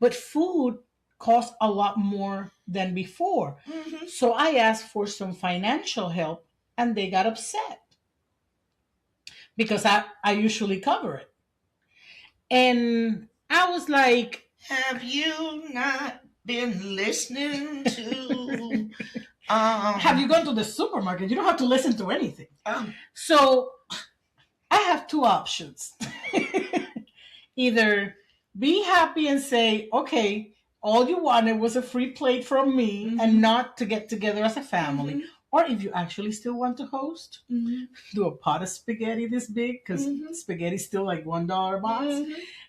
[SPEAKER 2] but food costs a lot more than before. So I asked for some financial help, and they got upset because I usually cover it." And I was like,
[SPEAKER 1] have you not been listening to
[SPEAKER 2] have you gone to the supermarket? You don't have to listen to anything.
[SPEAKER 1] Um,
[SPEAKER 2] So I have two options. Either be happy and say, okay, all you wanted was a free plate from me and not to get together as a family. Or if you actually still want to host, do a pot of spaghetti this big, because spaghetti's still like $1 box.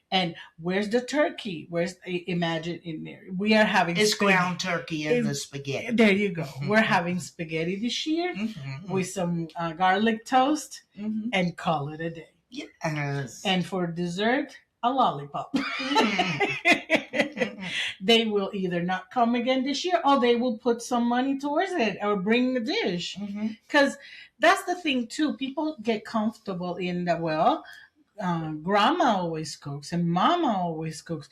[SPEAKER 2] And where's the turkey? Imagine in there. We are having
[SPEAKER 1] ground turkey in the spaghetti.
[SPEAKER 2] There you go. We're having spaghetti this year with some garlic toast and call it a day.
[SPEAKER 1] Yes.
[SPEAKER 2] And for dessert, a lollipop. They will either not come again this year, or they will put some money towards it or bring the dish. Because that's the thing too. People get comfortable in that, well, grandma always cooks and mama always cooks.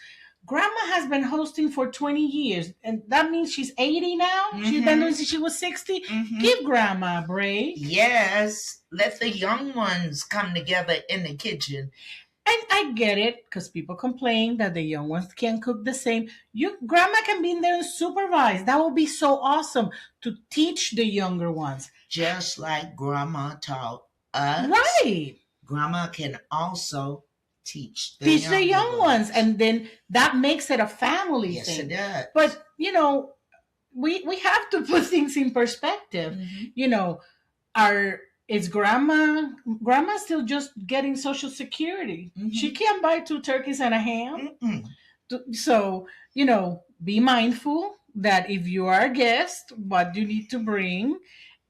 [SPEAKER 2] Grandma has been hosting for 20 years, and that means she's 80 now. She's been doing since she was 60. Give grandma a break.
[SPEAKER 1] Yes, let the young ones come together in the kitchen.
[SPEAKER 2] And I get it, because people complain that the young ones can't cook the same. Grandma can be in there and supervise. That would be so awesome to teach the younger ones.
[SPEAKER 1] Just like grandma taught us.
[SPEAKER 2] Right.
[SPEAKER 1] Grandma can also teach
[SPEAKER 2] the young ones. And then that makes it a family thing.
[SPEAKER 1] Yes, it does.
[SPEAKER 2] But, we have to put things in perspective. Is grandma still just getting Social Security? She can't buy 2 turkeys and a ham. So, be mindful that if you are a guest, what you need to bring.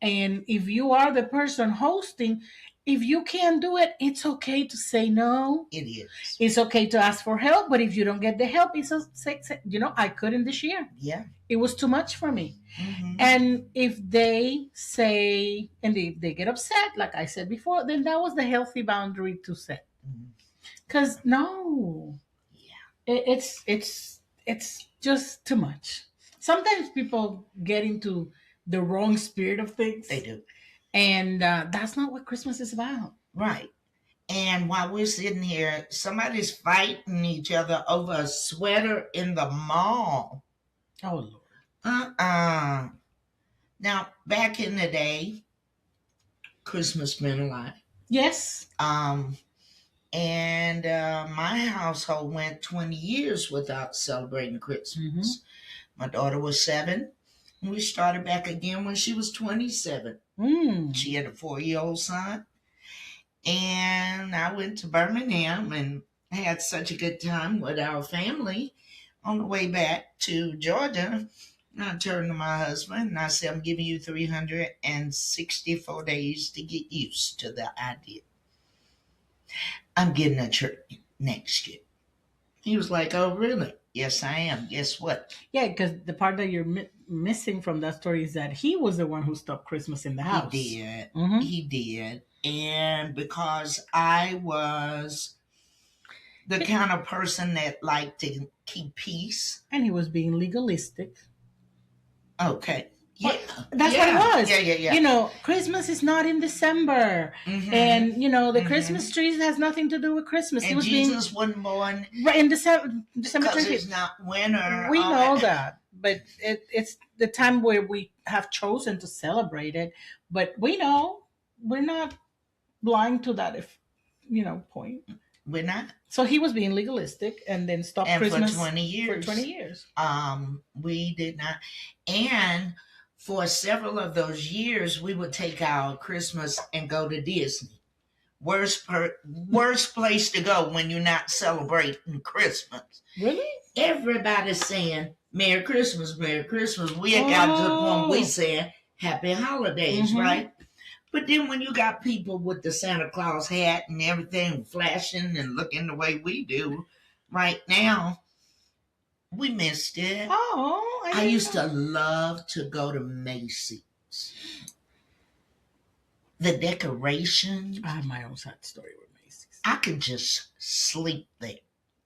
[SPEAKER 2] And if you are the person hosting, if you can't do it, it's okay to say no.
[SPEAKER 1] It is.
[SPEAKER 2] It's okay to ask for help, but if you don't get the help, it's I couldn't this year.
[SPEAKER 1] Yeah.
[SPEAKER 2] It was too much for me. And if they say, and they get upset, like I said before, then that was the healthy boundary to set. Because no. Yeah. It's just too much. Sometimes people get into the wrong spirit of things.
[SPEAKER 1] They do.
[SPEAKER 2] And that's not what Christmas is about.
[SPEAKER 1] Right. And while we're sitting here, somebody's fighting each other over a sweater in the mall.
[SPEAKER 2] Oh, Lord.
[SPEAKER 1] Now, back in the day, Christmas meant a lot.
[SPEAKER 2] Yes.
[SPEAKER 1] And my household went 20 years without celebrating Christmas. My daughter was 7. And we started back again when she was 27. She had a 4-year-old son. And I went to Birmingham and had such a good time with our family. On the way back to Georgia, I turned to my husband and I said, I'm giving you 364 days to get used to the idea. I'm getting a church next year. He was like, oh, really? Yes, I am. Guess what?
[SPEAKER 2] Yeah, because the part that you're missing from that story is that he was the one who stopped Christmas in the
[SPEAKER 1] He
[SPEAKER 2] house.
[SPEAKER 1] did.
[SPEAKER 2] Mm-hmm.
[SPEAKER 1] He did. And because I was the kind of person that liked to keep peace.
[SPEAKER 2] And he was being legalistic.
[SPEAKER 1] Okay.
[SPEAKER 2] What?
[SPEAKER 1] Yeah.
[SPEAKER 2] That's what it was.
[SPEAKER 1] Yeah.
[SPEAKER 2] You know, Christmas is not in December.
[SPEAKER 1] Mm-hmm.
[SPEAKER 2] And, you know, the Christmas trees has nothing to do with Christmas.
[SPEAKER 1] And
[SPEAKER 2] he was
[SPEAKER 1] Jesus wasn't born
[SPEAKER 2] right in December
[SPEAKER 1] because
[SPEAKER 2] 25th.
[SPEAKER 1] it's not winter.
[SPEAKER 2] We know that. But it's the time where we have chosen to celebrate it. But we know we're not blind to that, if point.
[SPEAKER 1] We're not.
[SPEAKER 2] So he was being legalistic and then stopped Christmas
[SPEAKER 1] for 20 years.
[SPEAKER 2] For 20 years.
[SPEAKER 1] We did not. And for several of those years, we would take our Christmas and go to Disney. Worst place to go when you're not celebrating Christmas.
[SPEAKER 2] Really?
[SPEAKER 1] Everybody's saying Merry Christmas, Merry Christmas. We had got to the point we said Happy Holidays, right? But then when you got people with the Santa Claus hat and everything flashing and looking the way we do right now, we missed it.
[SPEAKER 2] Oh,
[SPEAKER 1] I used to love to go to Macy's. The decorations.
[SPEAKER 2] I have my own sad story with Macy's.
[SPEAKER 1] I could just sleep there.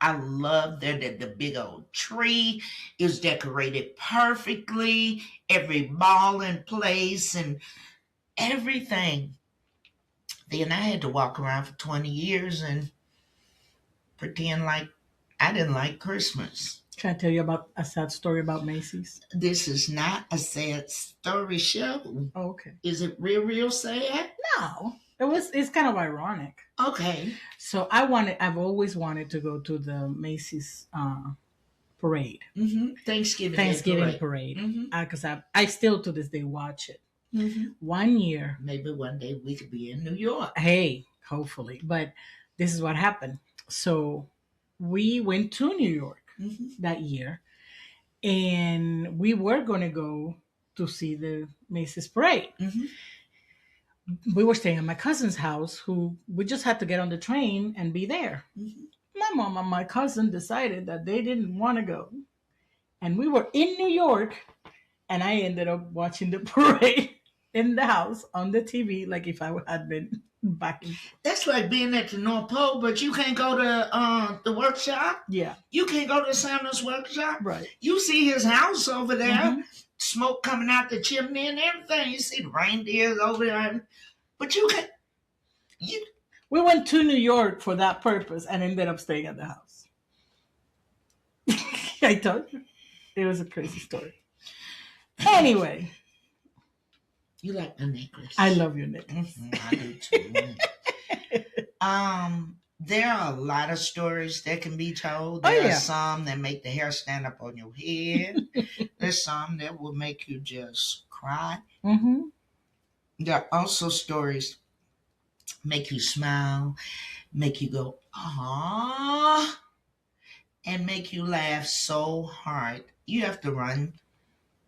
[SPEAKER 1] I love the big old tree is decorated perfectly. Every ball in place and everything. Then I had to walk around for 20 years and pretend like I didn't like Christmas.
[SPEAKER 2] Can I tell you about a sad story about Macy's?
[SPEAKER 1] This is not a sad story show.
[SPEAKER 2] Oh, okay.
[SPEAKER 1] Is it real sad?
[SPEAKER 2] No. It's kind of ironic.
[SPEAKER 1] Okay.
[SPEAKER 2] So I've always wanted to go to the Macy's parade.
[SPEAKER 1] Mm-hmm. Thanksgiving
[SPEAKER 2] parade.
[SPEAKER 1] Mm-hmm.
[SPEAKER 2] Because I still to this day watch it.
[SPEAKER 1] Mm-hmm.
[SPEAKER 2] 1 year.
[SPEAKER 1] Maybe one day we could be in New York.
[SPEAKER 2] Hey, hopefully. But this is what happened. So we went to New York that year. And we were going to go to see the Macy's parade.
[SPEAKER 1] Mm-hmm.
[SPEAKER 2] We were staying at my cousin's house, who we just had to get on the train and be there.
[SPEAKER 1] Mm-hmm.
[SPEAKER 2] My mom and my cousin decided that they didn't want to go. And we were in New York, and I ended up watching the parade in the house on the TV, like if I had been back.
[SPEAKER 1] That's like being at the North Pole, but you can't go to the workshop.
[SPEAKER 2] Yeah.
[SPEAKER 1] You can't go to Santa's workshop.
[SPEAKER 2] Right.
[SPEAKER 1] You see his house over there, smoke coming out the chimney and everything. You see the reindeers over there. But you can't.
[SPEAKER 2] We went to New York for that purpose and ended up staying at the house. I told you. It was a crazy story. Anyway.
[SPEAKER 1] You like the necklace.
[SPEAKER 2] I love your necklace.
[SPEAKER 1] I do too. There are a lot of stories that can be told. There are some that make the hair stand up on your head. There's some that will make you just cry.
[SPEAKER 2] Mm-hmm.
[SPEAKER 1] There are also stories make you smile, make you go, aww, and make you laugh so hard you have to run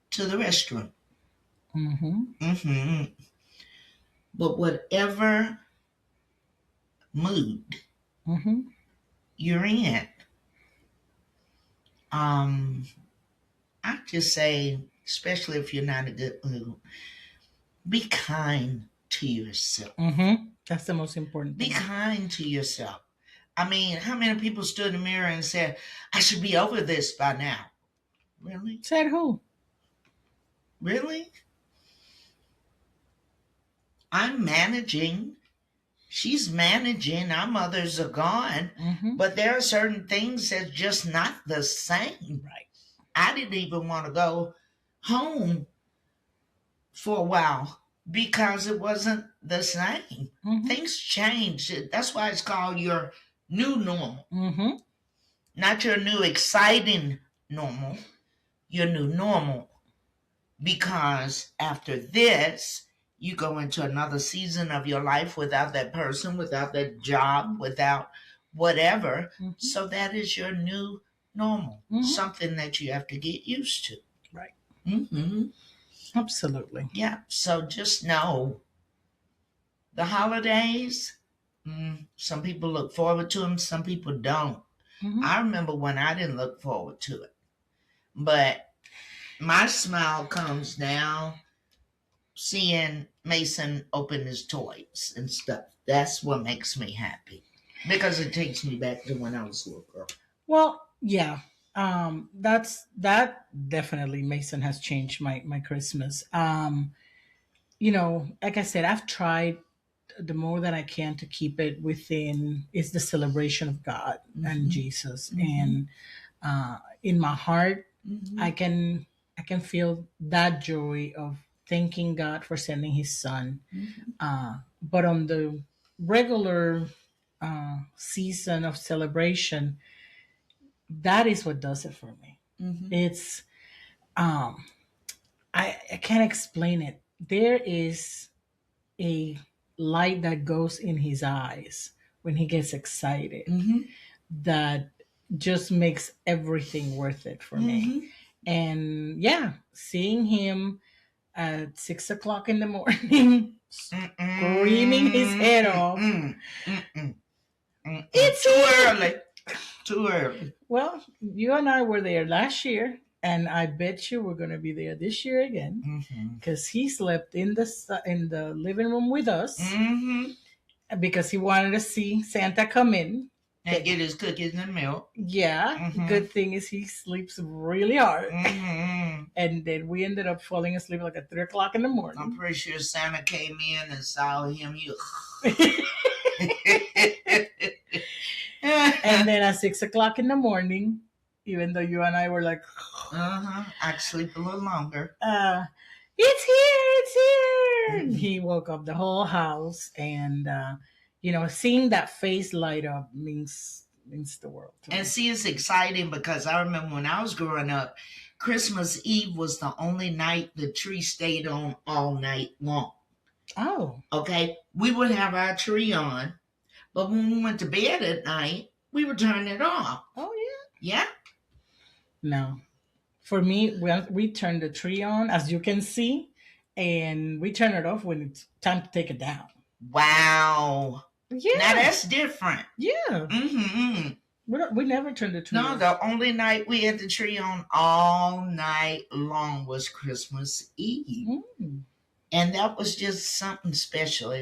[SPEAKER 1] to the restroom. But whatever mood you're in, I just say, especially if you're not in a good mood, be kind to yourself.
[SPEAKER 2] That's the most important thing.
[SPEAKER 1] Be kind to yourself. I mean, how many people stood in the mirror and said, I should be over this by now? Really?
[SPEAKER 2] Said who?
[SPEAKER 1] Really? I'm managing. She's managing. Our mothers are gone. But there are certain things that's just not the same.
[SPEAKER 2] Right.
[SPEAKER 1] I didn't even want to go home for a while because it wasn't the same. Things changed. That's why it's called your new normal. Not your new exciting normal, your new normal. Because after this, you go into another season of your life without that person, without that job, without whatever. So that is your new normal. Something that you have to get used to.
[SPEAKER 2] Right.
[SPEAKER 1] Absolutely. Yeah. So just know the holidays, some people look forward to them, some people don't. I remember when I didn't look forward to it. But My smile comes down seeing Mason open his toys and stuff. That's what makes me happy because it takes me back to when I was a little girl.
[SPEAKER 2] Well, yeah. That definitely Mason has changed my Christmas. Like I said, I've tried the more that I can to keep it within is the celebration of God and Jesus. And in my heart, I can feel that joy of thanking God for sending His Son. But on the regular season of celebration, that is what does it for me. It's um, I can't explain it. There is a light that goes in his eyes when he gets excited that just makes everything worth it for me. And yeah, seeing him at 6 o'clock in the morning screaming his head off. It's
[SPEAKER 1] too early. Too early.
[SPEAKER 2] Well, you and I were there last year, and I bet you we're going to be there this year again because he slept in the living room with us because he wanted to see Santa come in
[SPEAKER 1] and get his cookies and milk.
[SPEAKER 2] Yeah, good thing is he sleeps really hard, and then we ended up falling asleep like at 3 o'clock in the morning.
[SPEAKER 1] I'm pretty sure Santa came in and saw him.
[SPEAKER 2] And then at 6 o'clock in the morning, even though you and I were like,
[SPEAKER 1] I'd sleep a little longer.
[SPEAKER 2] It's here. He woke up the whole house, and seeing that face light up means the world to
[SPEAKER 1] and
[SPEAKER 2] me.
[SPEAKER 1] See, it's exciting because I remember when I was growing up, Christmas Eve was the only night the tree stayed on all night long.
[SPEAKER 2] Oh.
[SPEAKER 1] Okay. We would have our tree on, but when we went to bed at night, we would turn it off.
[SPEAKER 2] Oh, yeah?
[SPEAKER 1] Yeah.
[SPEAKER 2] No. For me, we turn the tree on, as you can see, and we turn it off when it's time to take it down.
[SPEAKER 1] Wow.
[SPEAKER 2] Yeah.
[SPEAKER 1] Now that's different.
[SPEAKER 2] Yeah. We never turned the tree on.
[SPEAKER 1] No, the only night we had the tree on all night long was Christmas Eve. And that was just something special.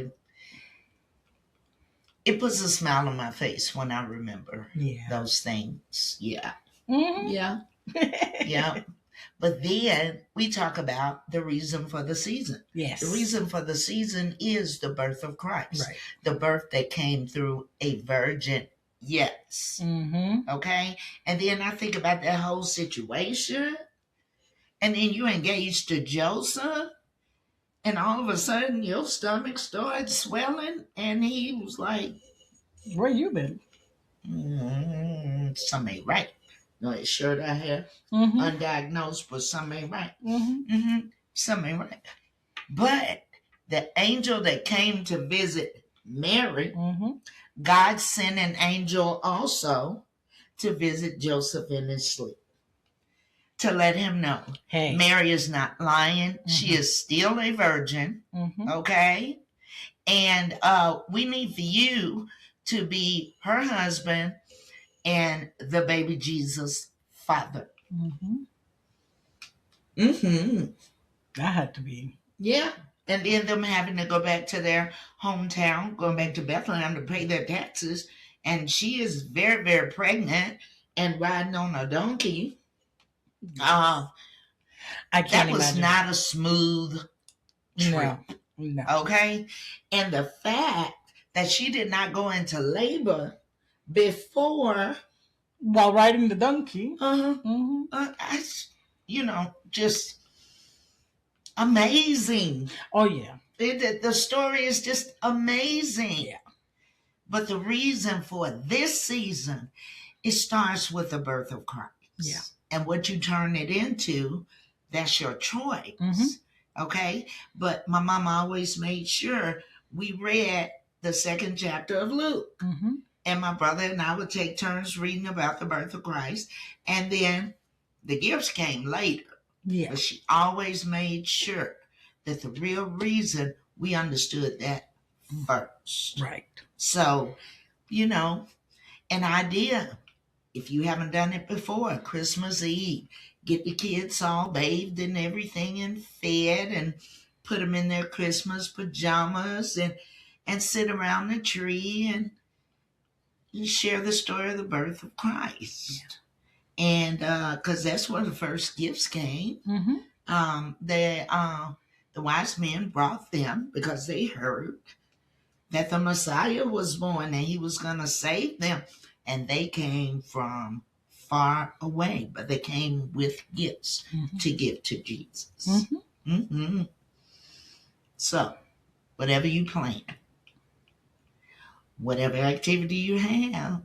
[SPEAKER 1] It puts a smile on my face when I remember those things. Yeah. Yeah. Yeah. But then we talk about the reason for the season.
[SPEAKER 2] Yes.
[SPEAKER 1] The reason for the season is the birth of Christ.
[SPEAKER 2] Right.
[SPEAKER 1] The birth that came through a virgin. Yes. Okay. And then I think about that whole situation. And then you engaged to Joseph. And all of a sudden your stomach started swelling. And he was like,
[SPEAKER 2] where you been?
[SPEAKER 1] Something ain't right. No, his shirt I have undiagnosed, but something ain't right. Something ain't right. But the angel that came to visit Mary, God sent an angel also to visit Joseph in his sleep to let him know, hey, Mary is not lying. She is still a virgin. Okay. And we need for you to be her husband and the baby Jesus father.
[SPEAKER 2] That had to be.
[SPEAKER 1] Yeah. And then them having to go back to their hometown, going back to Bethlehem to pay their taxes. And she is very, very pregnant and riding on a donkey.
[SPEAKER 2] I can't
[SPEAKER 1] that was
[SPEAKER 2] imagine.
[SPEAKER 1] Not a smooth trip.
[SPEAKER 2] No.
[SPEAKER 1] Okay. And the fact that she did not go into labor before,
[SPEAKER 2] while riding the donkey,
[SPEAKER 1] just amazing.
[SPEAKER 2] Oh yeah,
[SPEAKER 1] the story is just amazing.
[SPEAKER 2] Yeah.
[SPEAKER 1] But the reason for this season, it starts with the birth of Christ.
[SPEAKER 2] Yeah.
[SPEAKER 1] And what you turn it into, that's your choice. Okay. But my mama always made sure we read the second chapter of Luke. And my brother and I would take turns reading about the birth of Christ. And then the gifts came later.
[SPEAKER 2] Yeah.
[SPEAKER 1] But she always made sure that the real reason we understood that first.
[SPEAKER 2] Right.
[SPEAKER 1] So, an idea If you haven't done it before, Christmas Eve, get the kids all bathed and everything and fed and put them in their Christmas pajamas and sit around the tree and share the story of the birth of Christ. Yeah. And because that's where the first gifts came. The wise men brought them because they heard that the Messiah was born and he was going to save them. And they came from far away, but they came with gifts to give to Jesus. So, whatever you plan, whatever activity you have,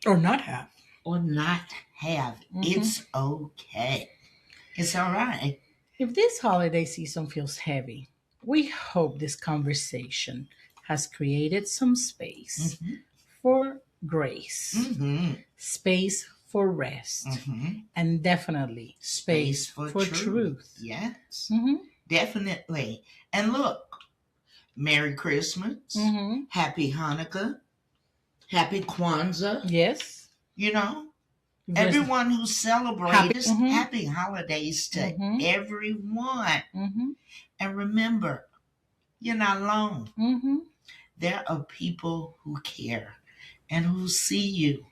[SPEAKER 2] or not have,
[SPEAKER 1] it's okay. It's all right.
[SPEAKER 2] If this holiday season feels heavy, we hope this conversation has created some space for grace, space for rest, and definitely space for truth.
[SPEAKER 1] Yes, definitely. And look, Merry Christmas, Happy Hanukkah, Happy Kwanzaa.
[SPEAKER 2] Yes.
[SPEAKER 1] You know, everyone who celebrates, happy holidays to everyone. And remember, you're not alone. There are people who care and who see you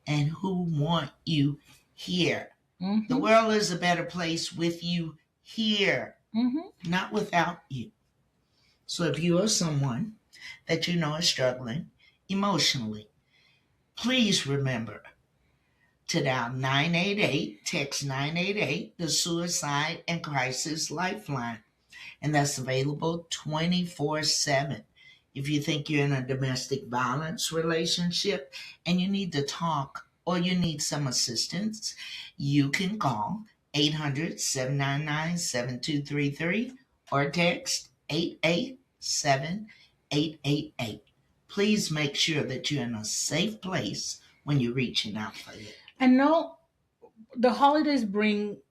[SPEAKER 1] and who want you here. The world is a better place with you here, not without you. So if you are someone that you know is struggling emotionally, please remember to dial 988, text 988, the Suicide and Crisis Lifeline. And that's available 24/7. If you think you're in a domestic violence relationship and you need to talk or you need some assistance, you can call 800-799-7233 or text 887-888. Please make sure that you're in a safe place when you're reaching out for it.
[SPEAKER 2] I know the holidays bring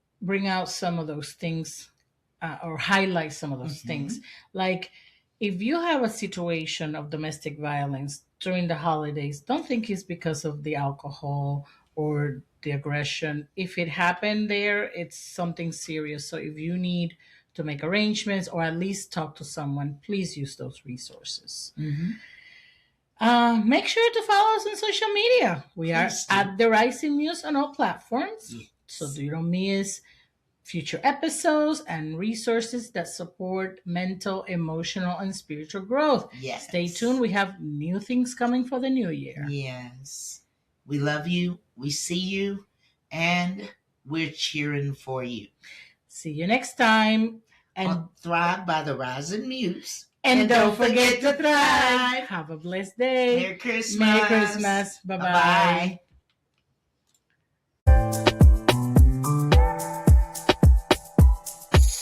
[SPEAKER 2] out some of those things or highlight some of those things. Like if you have a situation of domestic violence during the holidays, don't think it's because of the alcohol or the aggression. If it happened there, it's something serious. So if you need to make arrangements or at least talk to someone, please use those resources. Make sure to follow us on social media. We are at The Rising Muse on all platforms. So you don't miss future episodes and resources that support mental, emotional, and spiritual growth.
[SPEAKER 1] Yes.
[SPEAKER 2] Stay tuned. We have new things coming for the new year.
[SPEAKER 1] Yes. We love you. We see you. And we're cheering for you.
[SPEAKER 2] See you next time. And
[SPEAKER 1] thrive by the Rising Muse.
[SPEAKER 2] And don't forget to thrive. Have a blessed day.
[SPEAKER 1] Merry Christmas.
[SPEAKER 2] Merry Christmas. Bye-bye. Bye-bye.